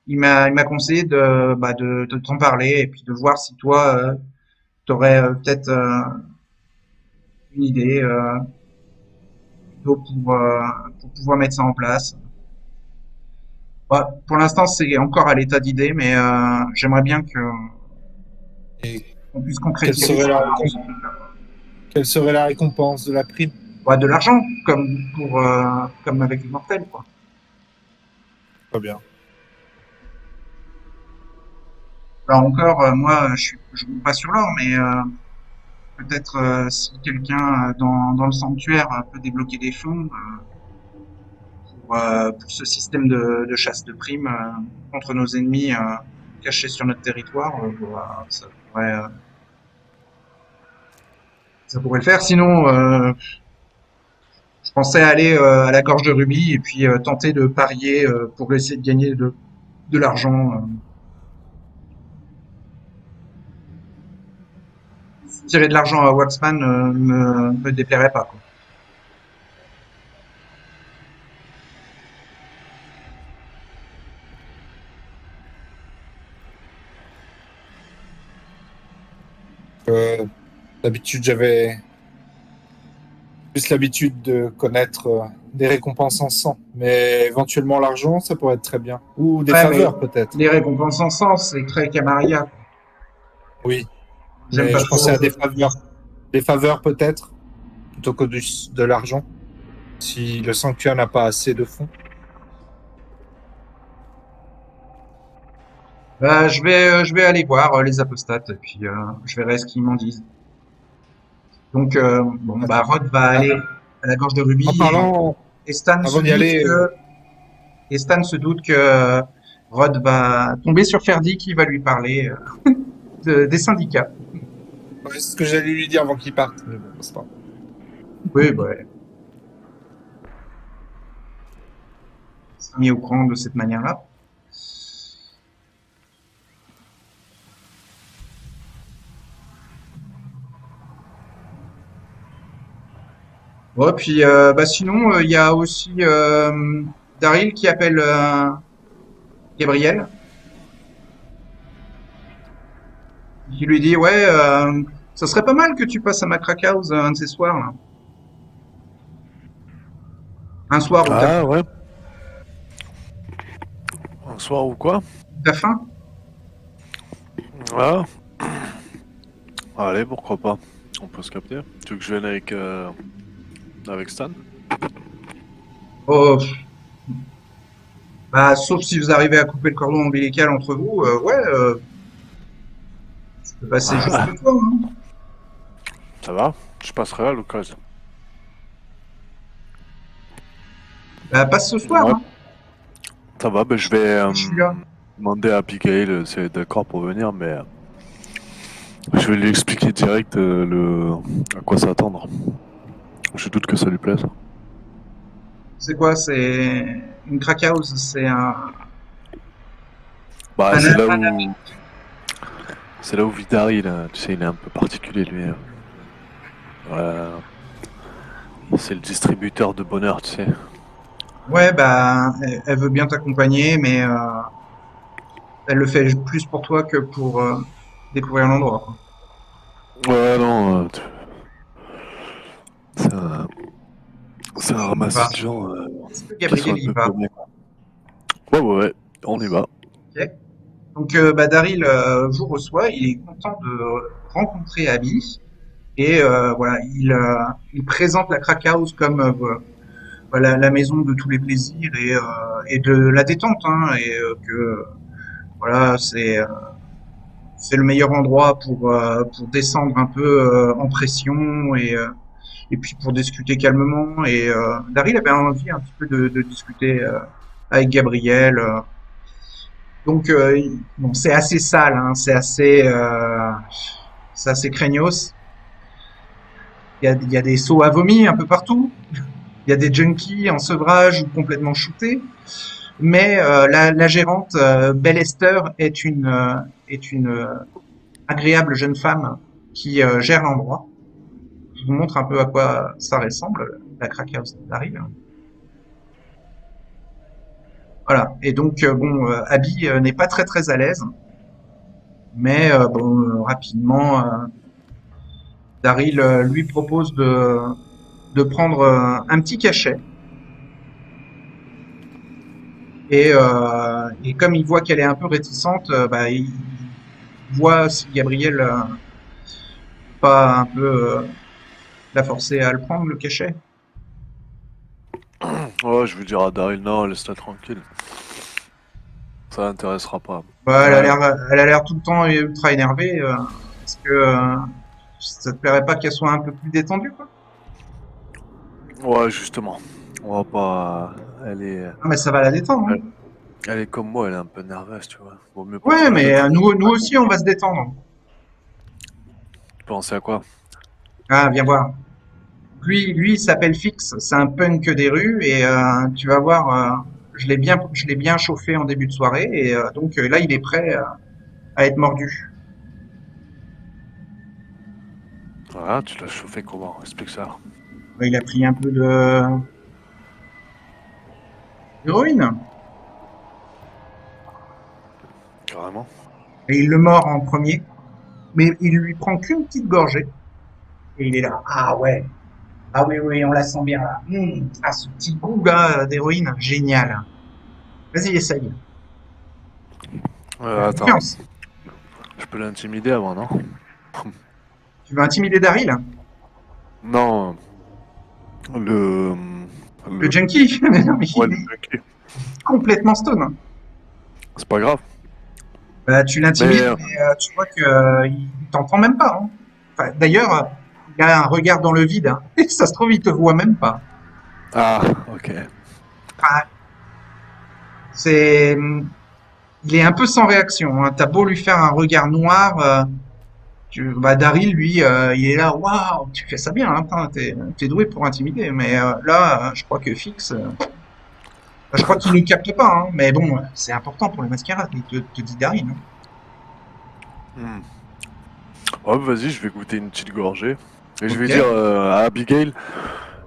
[SPEAKER 2] il m'a conseillé de t'en parler et puis de voir si toi, t'aurais peut-être une idée plutôt pour pouvoir mettre ça en place. Bah, pour l'instant, c'est encore à l'état d'idée, mais j'aimerais bien que
[SPEAKER 1] Et
[SPEAKER 2] qu'on puisse
[SPEAKER 1] quelle
[SPEAKER 2] concrétiser
[SPEAKER 1] serait la,
[SPEAKER 2] ce truc-là.
[SPEAKER 1] quelle serait la récompense de la prime?
[SPEAKER 2] Ouais, de l'argent, comme avec les mortels, quoi.
[SPEAKER 1] Pas bien.
[SPEAKER 2] Alors encore, moi, je roule pas sur l'or, mais peut-être si quelqu'un dans le sanctuaire peut débloquer des fonds pour ce système de chasse de primes contre nos ennemis cachés sur notre territoire, voilà, ça pourrait le faire. Sinon, je pensais aller à la gorge de Ruby et puis tenter de parier pour essayer de gagner de l'argent. Tirer de l'argent à Waxman me déplairait pas, quoi.
[SPEAKER 1] D'habitude, j'avais plus l'habitude de connaître des récompenses en sang. Mais éventuellement l'argent, ça pourrait être très bien. Ou des
[SPEAKER 2] Ouais,
[SPEAKER 1] faveurs peut-être.
[SPEAKER 2] Les récompenses en sens, c'est très Camarilla.
[SPEAKER 1] Oui,
[SPEAKER 2] J'aime
[SPEAKER 1] mais
[SPEAKER 2] pas
[SPEAKER 1] je pensais
[SPEAKER 2] trop.
[SPEAKER 1] à des faveurs. Des faveurs peut-être, plutôt que de l'argent. Si le sanctuaire n'a pas assez de fonds.
[SPEAKER 2] Bah, je vais aller voir les apostates et puis je verrai ce qu'ils m'en disent. Donc, bon, bah, Rod va
[SPEAKER 1] Ah,
[SPEAKER 2] aller à la gorge de
[SPEAKER 1] en
[SPEAKER 2] Ruby
[SPEAKER 1] parlant,
[SPEAKER 2] et Stan se
[SPEAKER 1] avant d'y
[SPEAKER 2] doute
[SPEAKER 1] aller,
[SPEAKER 2] et Stan se doute que Rod va tomber sur Ferdi qui va lui parler des syndicats.
[SPEAKER 1] ouais, c'est ce que j'allais lui dire avant qu'il parte. Mais bon, c'est pas grave.
[SPEAKER 2] Oui, bah, ouais, il s'est mis au courant de cette manière-là. Ouais, puis bah, sinon, il y a aussi Daryl qui appelle Gabriel, qui lui dit, ouais, ça serait pas mal que tu passes à Macrack House un de ces soirs, là. Un soir où
[SPEAKER 3] Ah ouais. Un soir ou quoi?
[SPEAKER 2] t'as faim.
[SPEAKER 3] Ah. Allez, pourquoi pas. On peut se capter. Tu veux que je vienne avec Stan?
[SPEAKER 2] Oh, bah, sauf si vous arrivez à couper le cordon ombilical entre vous, ouais, bah, c'est juste
[SPEAKER 3] Ah,
[SPEAKER 2] toi, hein.
[SPEAKER 3] ça va? Je passerai à l'occasion.
[SPEAKER 2] Bah, passe ce soir,
[SPEAKER 3] Ouais,
[SPEAKER 2] hein.
[SPEAKER 3] ça va, ben je vais
[SPEAKER 2] Je suis là.
[SPEAKER 3] demander à Abigail si elle est d'accord pour venir, mais je vais lui expliquer direct à quoi s'attendre. Je doute que ça lui plaise.
[SPEAKER 2] C'est quoi? C'est une crack house, c'est
[SPEAKER 3] Bah,
[SPEAKER 2] un,
[SPEAKER 3] c'est là où Vidari, là, tu sais, il est un peu particulier, lui. Euh, c'est le distributeur de bonheur, tu sais.
[SPEAKER 2] ouais, bah, elle veut bien t'accompagner, mais elle le fait plus pour toi que pour découvrir l'endroit, quoi.
[SPEAKER 3] Ouais, non, c'est un, c'est un
[SPEAKER 2] On y va.
[SPEAKER 3] ramassis de gens
[SPEAKER 2] Est-ce que
[SPEAKER 3] qui sont
[SPEAKER 2] Gabriel
[SPEAKER 3] un
[SPEAKER 2] y
[SPEAKER 3] peu
[SPEAKER 2] va?
[SPEAKER 3] paumés, quoi. Ouais, ouais, ouais, on y va.
[SPEAKER 2] Ok. Donc, bah, Daryl vous reçoit. Il est content de rencontrer Abby. Et voilà, il présente la Crack House comme voilà, la maison de tous les plaisirs et de la détente, hein, et que voilà, c'est le meilleur endroit pour descendre un peu en pression et puis pour discuter calmement. Et Daryl avait envie un petit peu de discuter avec Gabriel. Donc bon, c'est assez sale, hein, c'est assez craignos. Il y a des seaux à vomi un peu partout. Il y a des junkies en sevrage ou complètement shootés. Mais la gérante, Belle Esther, est une agréable jeune femme qui gère l'endroit. Je vous montre un peu à quoi ça ressemble, la crack house d'Harry. Voilà. Et donc, bon, Abby n'est pas très très à l'aise. Mais bon, rapidement, Daryl lui propose de prendre un petit cachet. Et comme il voit qu'elle est un peu réticente, bah, il voit si Gabriel pas un peu la forcer à le prendre, le cachet.
[SPEAKER 3] Ouais, je vais dire à Daryl, non, laisse-la tranquille. Ça l'intéressera pas.
[SPEAKER 2] Bah,
[SPEAKER 3] Ouais,
[SPEAKER 2] elle a l'air tout le temps ultra énervée. Est-ce que ça te plairait pas qu'elle soit un peu plus détendue, quoi?
[SPEAKER 3] ouais, justement. On va pas. Elle est,
[SPEAKER 2] Non, mais ça va la détendre, hein.
[SPEAKER 3] elle, elle est comme moi, elle est un peu nerveuse, tu vois. Vaut mieux pas
[SPEAKER 2] Ouais,
[SPEAKER 3] trop la
[SPEAKER 2] mais
[SPEAKER 3] détendre.
[SPEAKER 2] nous aussi, on va se détendre.
[SPEAKER 3] Pensez à quoi?
[SPEAKER 2] Ah, viens voir. Lui, il s'appelle Fix. C'est un punk des rues et tu vas voir. Je l'ai bien chauffé en début de soirée et donc là, il est prêt à être mordu.
[SPEAKER 3] Ah, tu l'as chauffé comment? Explique ça.
[SPEAKER 2] Il a pris un peu de d'héroïne
[SPEAKER 3] Carrément.
[SPEAKER 2] et il le mord en premier, mais il lui prend qu'une petite gorgée et il est là. Ah ouais. Ah oui, oui, on la sent bien là. Ah, ce petit goût là d'héroïne, génial. Vas-y, essaye.
[SPEAKER 3] Attends,
[SPEAKER 2] Confiance.
[SPEAKER 3] je peux l'intimider avant, non?
[SPEAKER 2] Tu veux intimider Daryl?
[SPEAKER 3] Non, le...
[SPEAKER 2] Le junkie? Mais non, mais
[SPEAKER 3] Ouais,
[SPEAKER 2] il
[SPEAKER 3] le
[SPEAKER 2] est
[SPEAKER 3] junkie.
[SPEAKER 2] complètement stone, hein.
[SPEAKER 3] C'est pas grave.
[SPEAKER 2] Bah, tu
[SPEAKER 3] Mais...
[SPEAKER 2] l'intimides, mais tu vois que il t'entend même pas, hein. Enfin, d'ailleurs, il a un regard dans le vide, hein. Et ça se trouve, il te voit même pas.
[SPEAKER 3] Ah, ok.
[SPEAKER 2] Enfin, c'est, il est un peu sans réaction, hein. T'as beau lui faire un regard noir, bah, Daryl, lui, il est là, waouh, tu fais ça bien, hein, putain, t'es doué pour intimider. Mais là, je crois que Fix, je crois qu'il ne capte pas, hein. Mais bon, c'est important pour les mascarades, il te dit Daryl, hein.
[SPEAKER 3] Hmm. Oh, vas-y, je vais goûter une petite gorgée. Et je vais
[SPEAKER 2] Ok.
[SPEAKER 3] dire à Abigail...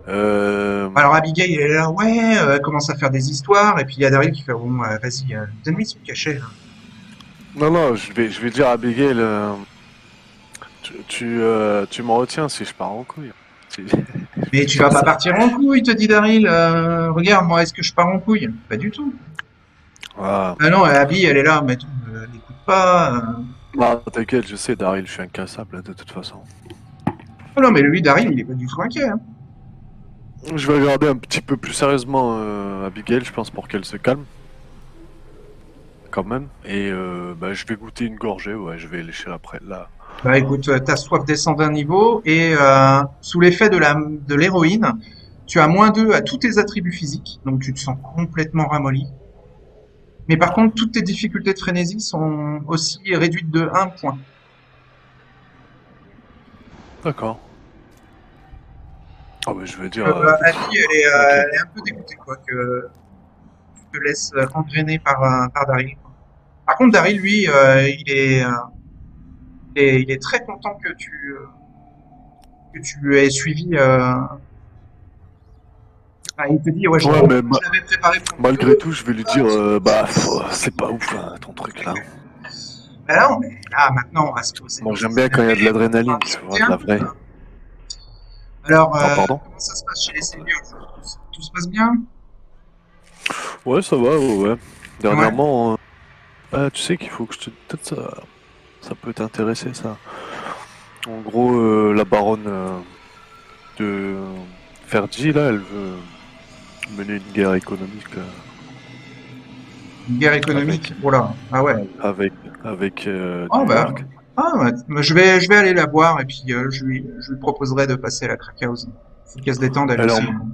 [SPEAKER 2] Alors Abigail, elle est là, ouais, elle commence à faire des histoires, et puis il y a Daryl qui fait, bon, vas-y, donne-lui son cachet, là.
[SPEAKER 3] Non, non, je vais dire à Abigail... tu m'en retiens si je pars en couille. Je
[SPEAKER 2] Mais
[SPEAKER 3] vais
[SPEAKER 2] tu
[SPEAKER 3] dire
[SPEAKER 2] vas pas
[SPEAKER 3] ça.
[SPEAKER 2] partir en couille, te dit Daryl, regarde, moi, est-ce que je pars en couille? Pas du tout.
[SPEAKER 3] Ah,
[SPEAKER 2] Ah non, Abby, elle est là, mais attends, l'écoute pas.
[SPEAKER 3] non, t'inquiète, je sais, Daryl, je suis incassable de toute façon.
[SPEAKER 2] Oh non, mais lui, Daryl, il est pas du tout inquiet, hein.
[SPEAKER 3] Je vais regarder un petit peu plus sérieusement Abigail, je pense, pour qu'elle se calme. Quand même. Et bah, je vais goûter une gorgée, ouais, je vais lécher après. Là.
[SPEAKER 2] Bah écoute, ta soif descend d'un niveau, et sous l'effet de l'héroïne, tu as -2 à tous tes attributs physiques, donc tu te sens complètement ramolli. Mais par contre, toutes tes difficultés de frénésie sont aussi réduites de 1 point.
[SPEAKER 3] D'accord. Ah, bah, je vais dire.
[SPEAKER 2] Abby,
[SPEAKER 3] Ok.
[SPEAKER 2] elle est un peu dégoûtée, quoi, que tu te laisses engrainer par Daryl, quoi. Par contre, Daryl, lui, il est très content que tu aies suivi. Enfin, il te dit, ouais,
[SPEAKER 3] Ouais, mais
[SPEAKER 2] je l'avais préparé pour mieux.
[SPEAKER 3] malgré tout, je vais lui dire bah, c'est pas ouf hein, ton truc là.
[SPEAKER 2] Ben non, mais là, maintenant, on va se poser
[SPEAKER 3] Moi,
[SPEAKER 2] dans
[SPEAKER 3] j'aime
[SPEAKER 2] un
[SPEAKER 3] bien quand il y a de
[SPEAKER 2] canapé, on va
[SPEAKER 3] l'adrénaline, tu vois,
[SPEAKER 2] discuter
[SPEAKER 3] de
[SPEAKER 2] un
[SPEAKER 3] la
[SPEAKER 2] peu,
[SPEAKER 3] vraie.
[SPEAKER 2] quoi. Alors,
[SPEAKER 3] Ah, pardon?
[SPEAKER 2] comment ça se passe chez les seniors? Tout se passe bien?
[SPEAKER 3] Ouais, ça va, ouais, ouais.
[SPEAKER 2] Ouais.
[SPEAKER 3] Dernièrement, tu sais qu'il faut que je te. Peut-être ça peut t'intéresser ça. En gros, la baronne de Fergie, là, elle veut mener une guerre économique
[SPEAKER 2] Une guerre
[SPEAKER 3] avec,
[SPEAKER 2] économique. Oh là. Ah ouais.
[SPEAKER 3] avec, avec
[SPEAKER 2] Ah
[SPEAKER 3] New
[SPEAKER 2] bah.
[SPEAKER 3] York.
[SPEAKER 2] Ah, bah, je vais aller la voir et puis je lui proposerai de passer à la crack house. Faut qu'elle se détende elle
[SPEAKER 3] Elle est,
[SPEAKER 2] aussi, hein.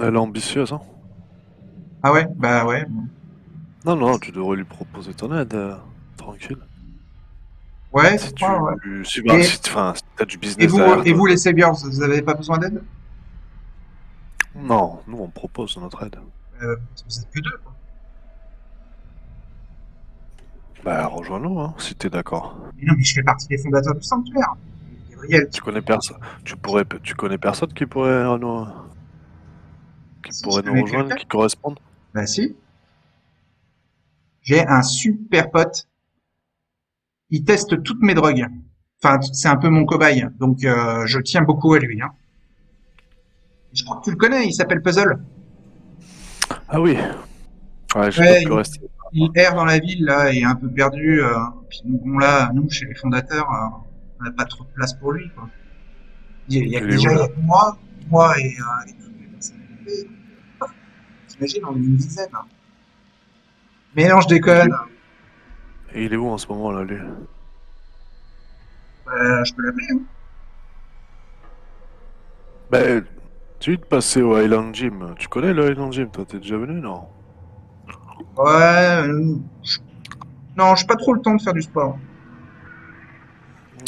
[SPEAKER 3] elle est ambitieuse, hein?
[SPEAKER 2] Ah ouais, bah ouais.
[SPEAKER 3] Non, non, tu devrais lui proposer ton aide, tranquille.
[SPEAKER 2] Ouais, tu
[SPEAKER 3] Si
[SPEAKER 2] crois, ouais.
[SPEAKER 3] tu, si, bah,
[SPEAKER 2] Et,
[SPEAKER 3] si, enfin, si t'as du business derrière
[SPEAKER 2] et
[SPEAKER 3] toi.
[SPEAKER 2] vous les Saviors, vous avez pas besoin d'aide?
[SPEAKER 3] Non, nous on propose notre aide.
[SPEAKER 2] Vous êtes que deux, quoi.
[SPEAKER 3] Bah, rejoins-nous, hein, si t'es d'accord.
[SPEAKER 2] Mais non, mais je fais partie des fondateurs du sanctuaire. Gabriel,
[SPEAKER 3] Tu connais personne, tu connais personne qui
[SPEAKER 2] si je
[SPEAKER 3] pourrait nous
[SPEAKER 2] connais
[SPEAKER 3] rejoindre,
[SPEAKER 2] quelqu'un?
[SPEAKER 3] qui corresponde?
[SPEAKER 2] Bah si. J'ai un super pote. Il teste toutes mes drogues. Enfin, c'est un peu mon cobaye. Donc, je tiens beaucoup à lui, hein. Je crois que tu le connais, il s'appelle Puzzle.
[SPEAKER 3] Ah oui, ouais, j'ai pas
[SPEAKER 2] Ouais,
[SPEAKER 3] pu rester.
[SPEAKER 2] il erre dans la ville, là, il est un peu perdu. Puis bon, là, nous, chez les fondateurs, on n'a pas trop de place pour lui, quoi.
[SPEAKER 3] Il est où
[SPEAKER 2] Déjà, il y
[SPEAKER 3] là?
[SPEAKER 2] a que moi et toutes les personnes. T'imagines, on est une dizaine, hein. Mais non, je
[SPEAKER 3] Il est,
[SPEAKER 2] déconne.
[SPEAKER 3] et il est où en ce moment là, lui?
[SPEAKER 2] Je peux l'appeler, hein.
[SPEAKER 3] Bah, tu veux te passer au Highland Gym? Tu connais le Highland Gym? Toi, t'es déjà venu, non?
[SPEAKER 2] Ouais, non, j'ai pas trop le temps de faire du sport.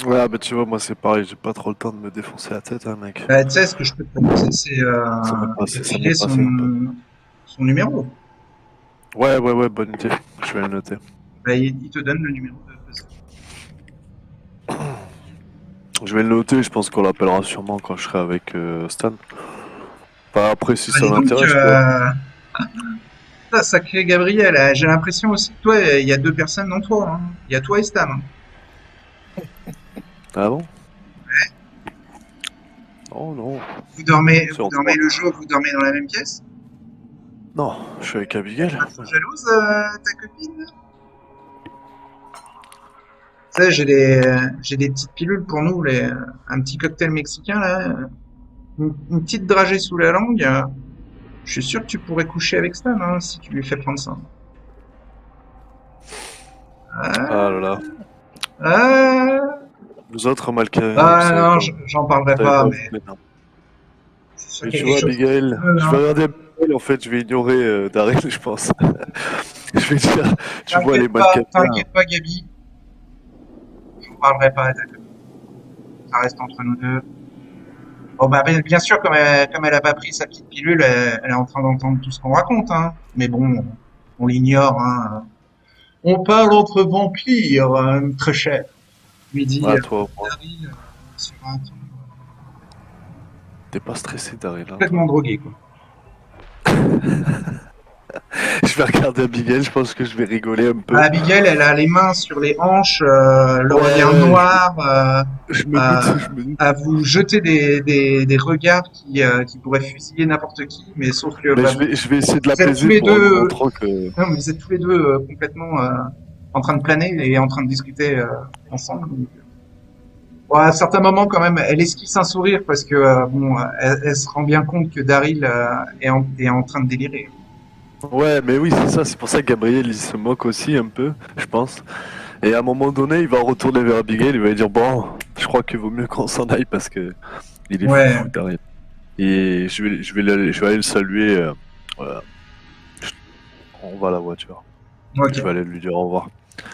[SPEAKER 3] Ouais, bah tu vois, moi c'est pareil, j'ai pas trop le temps de me défoncer la tête, hein, mec.
[SPEAKER 2] Bah, tu sais, ce que je peux te proposer, c'est de
[SPEAKER 3] Ça m'est
[SPEAKER 2] filer
[SPEAKER 3] passé un peu.
[SPEAKER 2] son numéro.
[SPEAKER 3] Ouais, ouais, ouais, bonne idée. Je vais le noter.
[SPEAKER 2] Bah, il te donne le numéro de Puzzle.
[SPEAKER 3] Je vais le noter, je pense qu'on l'appellera sûrement quand je serai avec Stan. Enfin, après, si
[SPEAKER 2] Bah,
[SPEAKER 3] ça
[SPEAKER 2] dis donc,
[SPEAKER 3] l'intéresse, quoi.
[SPEAKER 2] sacré Gabriel, j'ai l'impression aussi que toi, il y a deux personnes dans toi, hein. Il y a toi et Stan, hein.
[SPEAKER 3] Ah bon? Non, non.
[SPEAKER 2] Vous dormez,
[SPEAKER 3] C'est
[SPEAKER 2] vous
[SPEAKER 3] en
[SPEAKER 2] dormez
[SPEAKER 3] trois.
[SPEAKER 2] le jour, vous dormez dans la même pièce?
[SPEAKER 3] Non, je suis avec Abigail.
[SPEAKER 2] Pas trop jalouse, ta copine? Tu sais, j'ai des petites pilules pour nous, un petit cocktail mexicain, là. Une petite dragée sous la langue. Je suis sûr que tu pourrais coucher avec Stan, hein, si tu lui fais prendre ça. Ah,
[SPEAKER 3] Ah là là.
[SPEAKER 2] ah,
[SPEAKER 3] Vous autres, Malka, vous
[SPEAKER 2] ah,
[SPEAKER 3] savez
[SPEAKER 2] non,
[SPEAKER 3] pas.
[SPEAKER 2] j'en parlerai
[SPEAKER 3] Vous savez
[SPEAKER 2] pas,
[SPEAKER 3] pas,
[SPEAKER 2] mais
[SPEAKER 3] mais non.
[SPEAKER 2] c'est sûr
[SPEAKER 3] Mais
[SPEAKER 2] qu'il y
[SPEAKER 3] tu
[SPEAKER 2] a quelque
[SPEAKER 3] vois,
[SPEAKER 2] chose.
[SPEAKER 3] Abigail, je vais
[SPEAKER 2] Non,
[SPEAKER 3] regarder Abigail, en fait, je vais ignorer Daryl, je pense. Je vais dire, tu vois, les Malkatiens.
[SPEAKER 2] t'inquiète pas, Gabi, j'en parlerai pas, d'accord. Ça reste entre nous deux. Bon, bah, bien sûr, comme elle a pas pris sa petite pilule, elle est en train d'entendre tout ce qu'on raconte, hein. Mais bon, on l'ignore, hein. On parle entre vampires, très cher. Lui dit
[SPEAKER 3] Ah, toi, au moins,
[SPEAKER 2] Daryl, sur un ton
[SPEAKER 3] t'es pas stressé, Daryl, hein,
[SPEAKER 2] complètement
[SPEAKER 3] toi.
[SPEAKER 2] drogué, quoi.
[SPEAKER 3] Je vais regarder Abigail, je pense que je vais rigoler un peu.
[SPEAKER 2] Abigail, elle a les mains sur les hanches, le regard
[SPEAKER 3] Ouais,
[SPEAKER 2] noir,
[SPEAKER 3] je me doute,
[SPEAKER 2] à,
[SPEAKER 3] je me doute.
[SPEAKER 2] à vous jeter des regards qui pourraient fusiller n'importe qui, mais sauf que
[SPEAKER 3] Mais
[SPEAKER 2] bah,
[SPEAKER 3] je vais essayer de
[SPEAKER 2] vous êtes tous
[SPEAKER 3] l'apaiser
[SPEAKER 2] les
[SPEAKER 3] pour lui
[SPEAKER 2] deux,
[SPEAKER 3] montrer que...
[SPEAKER 2] non, mais vous êtes tous les deux complètement en train de planer et en train de discuter ensemble. Donc, bon, à certains moments, quand même, elle esquisse un sourire parce que bon, elle se rend bien compte que Daryl est en train de délirer.
[SPEAKER 3] Ouais, mais oui, c'est ça, c'est pour ça que Gabriel, il se moque aussi un peu, je pense. Et à un moment donné, il va retourner vers Abigail, il va lui dire, bon, je crois qu'il vaut mieux qu'on s'en aille parce que il est
[SPEAKER 2] Ouais,
[SPEAKER 3] fou, Daryl. Et je vais aller le saluer. Voilà. On va à la voiture. Je
[SPEAKER 2] ok.
[SPEAKER 3] vais aller lui dire au revoir.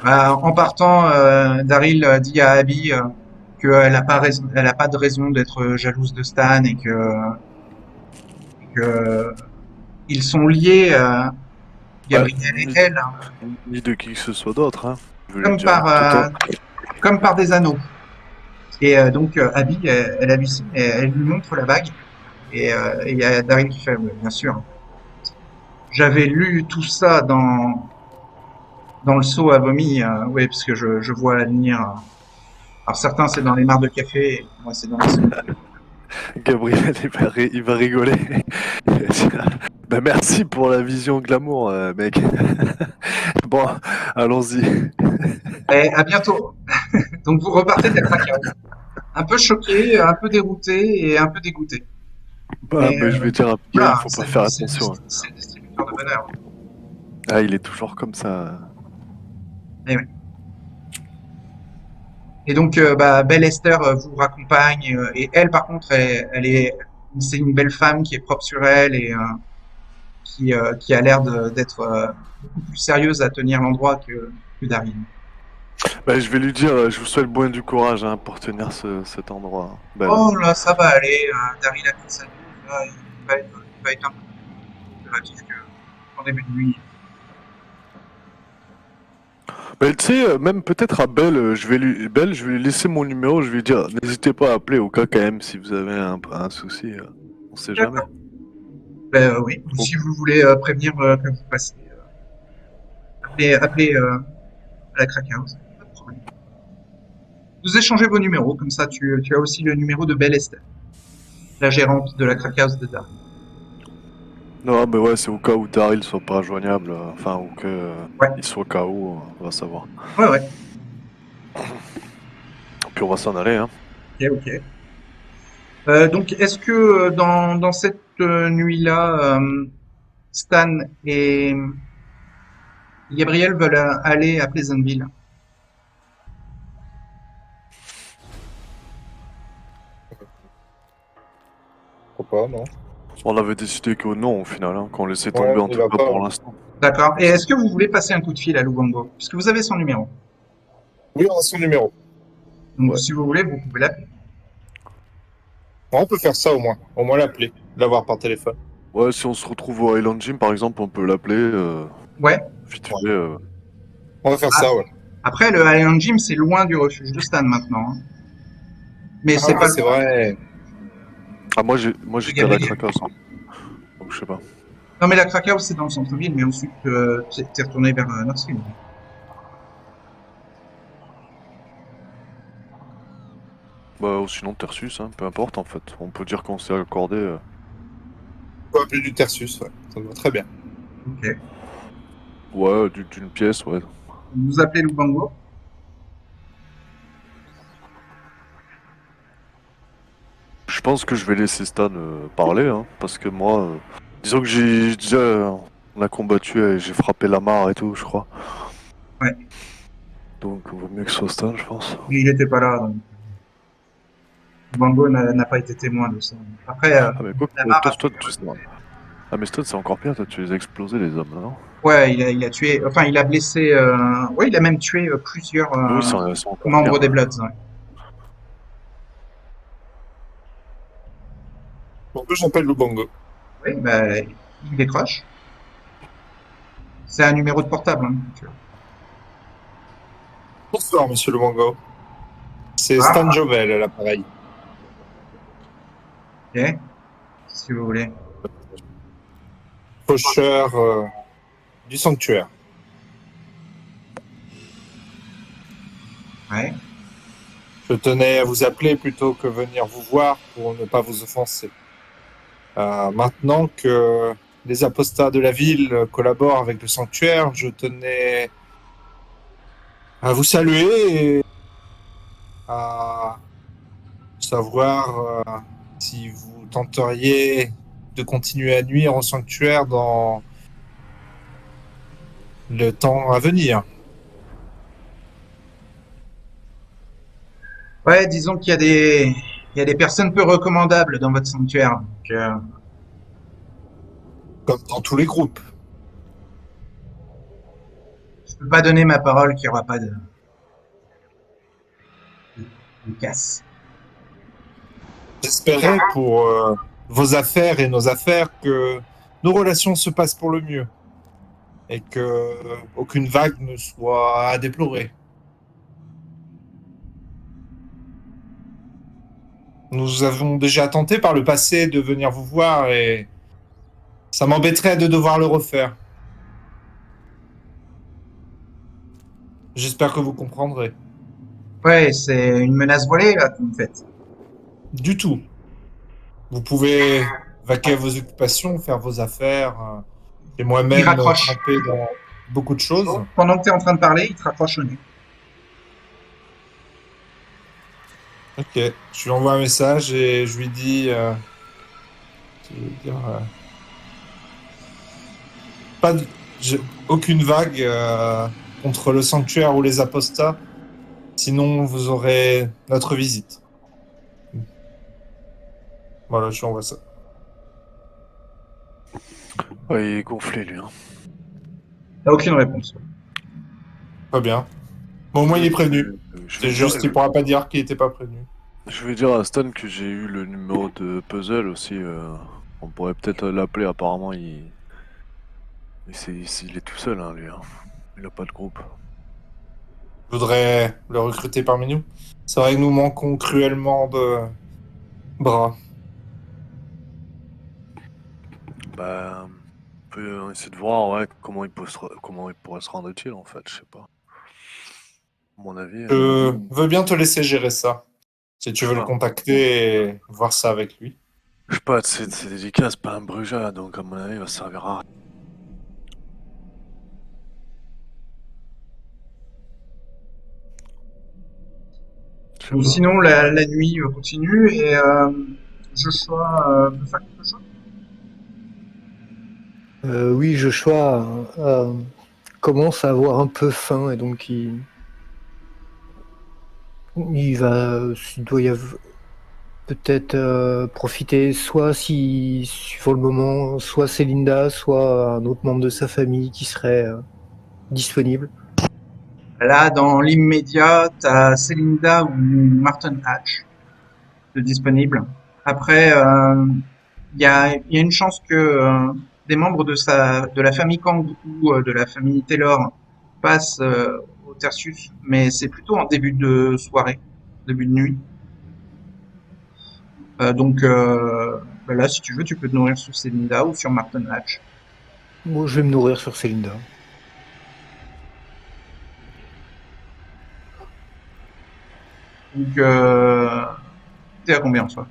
[SPEAKER 2] En partant, Daryl dit à Abby qu'elle a pas raison, elle a pas de raison d'être jalouse de Stan et que ils sont liés,
[SPEAKER 3] Bah,
[SPEAKER 2] Gabriel et elle, hein,
[SPEAKER 3] ni de qui que ce soit d'autre, hein. Je vais lui
[SPEAKER 2] comme
[SPEAKER 3] dire.
[SPEAKER 2] par
[SPEAKER 3] Tout
[SPEAKER 2] euh, comme par des anneaux. Et donc Abby, elle hallucine et elle lui montre la bague. Et il y a Daryl qui fait, ouais, bien sûr. J'avais lu tout ça dans le seau à vomi, ouais, parce que je vois la lumière. Alors certains c'est dans les mares de café, et moi c'est dans les seaux.
[SPEAKER 3] Gabriel, il va rigoler. Il va dire, bah, merci pour la vision glamour, mec. Bon, allons-y.
[SPEAKER 2] Et à bientôt. Donc vous repartez de la crack house. Un peu choqué, un peu dérouté et un peu dégoûté.
[SPEAKER 3] Bah,
[SPEAKER 2] Mais
[SPEAKER 3] mais je vais dire à Abigail, il
[SPEAKER 2] voilà,
[SPEAKER 3] faut pas faire attention.
[SPEAKER 2] c'est le distributeur de bonheur.
[SPEAKER 3] Ah, il est toujours comme ça.
[SPEAKER 2] Et, ouais. Et donc bah, Belle Esther vous raccompagne et elle par contre c'est une belle femme qui est propre sur elle et qui a l'air d'être beaucoup plus sérieuse à tenir l'endroit que Daryl.
[SPEAKER 3] Bah, je vais lui dire, je vous souhaite bon et du courage, hein, pour tenir cet endroit. Belle.
[SPEAKER 2] Oh là, ça va aller. Daryl a fait sa vie. Là, il va être un peu plus relatif qu'en début de nuit.
[SPEAKER 3] Mais tu sais, même peut-être à Belle, Belle, je vais lui laisser mon numéro, je vais lui dire, n'hésitez pas à appeler au cas quand même si vous avez un souci, on sait jamais.
[SPEAKER 2] D'accord. Ben oui. Ou
[SPEAKER 3] Bon.
[SPEAKER 2] si vous voulez prévenir que vous passez, appelez à la crack house. Pas de problème. Vous échangez vos numéros, comme ça tu as aussi le numéro de Belle Esther, la gérante de la crack house de Daryl.
[SPEAKER 3] Non, mais ouais, c'est au cas où Daryl soit pas joignable, enfin, ou que
[SPEAKER 2] Ouais.
[SPEAKER 3] il soit KO, on va savoir.
[SPEAKER 2] Ouais, ouais.
[SPEAKER 3] Puis on va s'en aller, hein.
[SPEAKER 2] Ok, ok. Donc, est-ce que dans cette nuit-là, Stan et Gabriel veulent aller à Pleasantville?
[SPEAKER 1] Pourquoi pas, non?
[SPEAKER 3] On avait décidé que non, au final, hein, qu'on laissait
[SPEAKER 1] Ouais,
[SPEAKER 3] tomber en
[SPEAKER 1] il
[SPEAKER 3] tout
[SPEAKER 1] va
[SPEAKER 3] cas
[SPEAKER 1] pas.
[SPEAKER 3] pour l'instant.
[SPEAKER 2] D'accord. Et est-ce que vous voulez passer un coup de fil à Lubango? Puisque vous avez son numéro.
[SPEAKER 1] Oui, on a son numéro.
[SPEAKER 2] Donc,
[SPEAKER 3] Ouais.
[SPEAKER 2] si vous voulez, vous pouvez l'appeler.
[SPEAKER 1] Bon, on peut faire ça au moins. Au moins l'appeler, l'avoir par téléphone.
[SPEAKER 3] Ouais, si on se retrouve au Island Gym, par exemple, on peut l'appeler,
[SPEAKER 2] Ouais.
[SPEAKER 3] vite fait.
[SPEAKER 1] On va faire ça, ouais.
[SPEAKER 2] Après, le Island Gym, c'est loin du refuge de Stan maintenant, hein. Mais c'est
[SPEAKER 1] Ah,
[SPEAKER 2] pas
[SPEAKER 1] c'est
[SPEAKER 2] loin
[SPEAKER 1] vrai.
[SPEAKER 3] Ah, moi j'étais à la
[SPEAKER 2] Gabriel.
[SPEAKER 3] Cracasse, hein. Donc je sais pas.
[SPEAKER 2] Non, mais la crack house, c'est dans le centre-ville, mais ensuite, t'es retourné vers Knoxville.
[SPEAKER 3] Bah, ou sinon Tersus, hein, peu importe en fait. On peut dire qu'on s'est accordé.
[SPEAKER 1] On peut appeler du Tersus, ouais. Ça me va très bien.
[SPEAKER 2] Ok.
[SPEAKER 3] Ouais, d'une pièce, ouais.
[SPEAKER 2] Vous appelez Lubango?
[SPEAKER 3] Je pense que je vais laisser Stan parler, hein, parce que moi, disons que j'ai déjà, on a combattu et j'ai frappé la mare et tout, je crois.
[SPEAKER 2] Ouais.
[SPEAKER 3] Donc, vaut mieux que ce soit Stan, je pense.
[SPEAKER 2] Mais il n'était pas là, donc Lubango n'a pas été témoin de ça. Après,
[SPEAKER 3] Ah, mais quoi,
[SPEAKER 2] la mare a
[SPEAKER 3] Stan,
[SPEAKER 2] pu.
[SPEAKER 3] tu sais. Ah, mais Stan, c'est encore pire, toi, tu les as explosés, les hommes, là, non?
[SPEAKER 2] Ouais, il a tué, enfin, il a blessé, ouais, il a même tué plusieurs
[SPEAKER 3] Oui, c'est encore pire,
[SPEAKER 2] membres des
[SPEAKER 3] ouais.
[SPEAKER 2] Bloods. Ouais.
[SPEAKER 1] En plus, j'appelle Lubango.
[SPEAKER 2] Oui, bah, il décroche. C'est un numéro de portable. Hein, donc,
[SPEAKER 1] Bonsoir, monsieur Lubango. C'est Stan
[SPEAKER 2] ah,
[SPEAKER 1] Jovel à l'appareil.
[SPEAKER 2] ok, si vous voulez.
[SPEAKER 1] Faucheur du sanctuaire.
[SPEAKER 2] Ouais.
[SPEAKER 1] Je tenais à vous appeler plutôt que venir vous voir pour ne pas vous offenser. Maintenant que les apostats de la ville collaborent avec le sanctuaire, je tenais à vous saluer et à savoir si vous tenteriez de continuer à nuire au sanctuaire dans le temps à venir.
[SPEAKER 2] Ouais, disons qu'il y a il y a des personnes peu recommandables dans votre sanctuaire. Donc,
[SPEAKER 1] Comme dans tous les groupes.
[SPEAKER 2] je peux pas donner ma parole qu'il y aura pas de casse.
[SPEAKER 1] J'espérais pour vos affaires et nos affaires que nos relations se passent pour le mieux et que aucune vague ne soit à déplorer. Nous avons déjà tenté par le passé de venir vous voir et ça m'embêterait de devoir le refaire. J'espère que vous comprendrez.
[SPEAKER 2] Ouais, c'est une menace voilée là que vous me faites.
[SPEAKER 1] Du tout. Vous pouvez vaquer à vos occupations, faire vos affaires. J'ai
[SPEAKER 2] Il
[SPEAKER 1] moi-même
[SPEAKER 2] raccroche.
[SPEAKER 1] trempé dans beaucoup de choses.
[SPEAKER 2] Pendant que tu es en train de parler, il te raccroche au nez.
[SPEAKER 1] Ok. Je lui envoie un message et je lui dis... je veux dire, pas de- je- aucune vague contre le sanctuaire ou les apostats. Sinon, vous aurez notre visite. Voilà, je lui envoie ça.
[SPEAKER 3] Ouais, il est gonflé, lui, hein.
[SPEAKER 2] T'as aucune réponse.
[SPEAKER 1] Très bien. Bon, au moins, il est prévenu.
[SPEAKER 3] Je vais
[SPEAKER 1] C'est
[SPEAKER 3] dire,
[SPEAKER 1] juste, il pourra pas dire qu'il n'était pas prévenu.
[SPEAKER 3] je vais dire à Stan que j'ai eu le numéro de puzzle aussi. On pourrait peut-être l'appeler. Apparemment, il est tout seul, hein, lui, hein. Il a pas de groupe.
[SPEAKER 1] Je voudrais le recruter parmi nous. C'est vrai que nous manquons cruellement de bras.
[SPEAKER 3] Bah, on peut essayer de voir, ouais, comment il pourrait se rendre utile, en fait. Je sais pas. À mon avis,
[SPEAKER 1] Je veux bien te laisser gérer ça. Si tu
[SPEAKER 3] je sais
[SPEAKER 1] veux le
[SPEAKER 3] pas.
[SPEAKER 1] contacter et voir ça avec lui.
[SPEAKER 3] Je sais pas, c'est délicat, c'est pas un brujat, donc à mon avis, il va servir à rien. Je sais
[SPEAKER 2] Ou
[SPEAKER 3] pas.
[SPEAKER 2] sinon, la nuit continue et Joshua peut faire quelque chose.
[SPEAKER 4] Oui, Joshua commence à avoir un peu faim et donc il doit y avoir peut-être profiter, soit si suivant le moment, soit Célinda, soit un autre membre de sa famille qui serait disponible.
[SPEAKER 2] Là, dans l'immédiat, t'as Celinda ou Martin Hatch de disponible. Après, il y a une chance que des membres de la famille Kang ou de la famille Taylor passent au Tertius, mais c'est plutôt en début de soirée, début de nuit. Donc bah là, si tu veux, tu peux te nourrir sur Celinda ou sur Martin Hatch.
[SPEAKER 4] Moi, je vais me nourrir sur Célinda.
[SPEAKER 2] Donc T'es à combien en soi?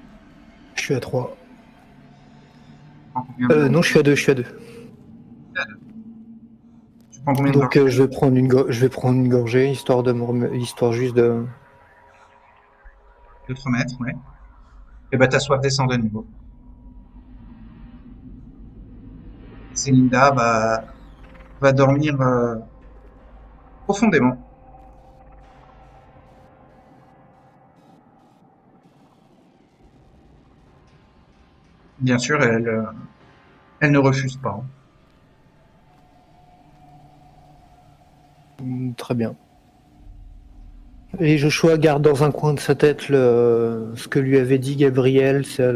[SPEAKER 4] Je suis à 3.
[SPEAKER 2] Tu prends combien de
[SPEAKER 4] Non, je suis à 2, je suis à 2.
[SPEAKER 2] Tu prends combien de
[SPEAKER 4] Donc je vais prendre je vais prendre une gorgée, histoire histoire juste de...
[SPEAKER 2] de te remettre, ouais. Et bah ta soif descend de niveau. Célinda va dormir profondément. Bien sûr, elle ne refuse pas.
[SPEAKER 4] Très bien. Et Joshua garde dans un coin de sa tête ce que lui avait dit Gabriel, ça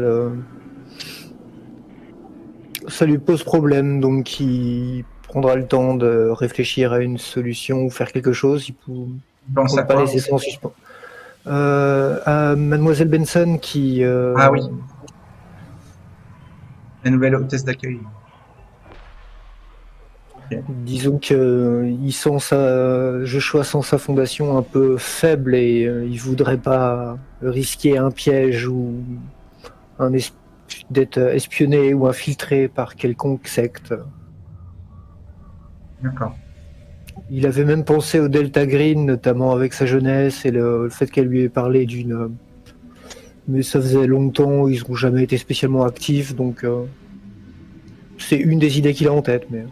[SPEAKER 4] lui pose problème, donc il prendra le temps de réfléchir à une solution ou faire quelque chose. Il ne
[SPEAKER 2] Pense à
[SPEAKER 4] compte pas
[SPEAKER 2] quoi?
[SPEAKER 4] laisser ça en suspens. À Mademoiselle Benson qui...
[SPEAKER 2] Ah oui. La nouvelle hôtesse d'accueil.
[SPEAKER 4] Disons que Joshua sent sa fondation un peu faible et il voudrait pas risquer un piège ou d'être espionné ou infiltré par quelconque secte.
[SPEAKER 2] D'accord.
[SPEAKER 4] Il avait même pensé au Delta Green, notamment avec sa jeunesse et le fait qu'elle lui ait parlé d'une... Mais ça faisait longtemps, ils n'ont jamais été spécialement actifs, donc c'est une des idées qu'il a en tête. Mais...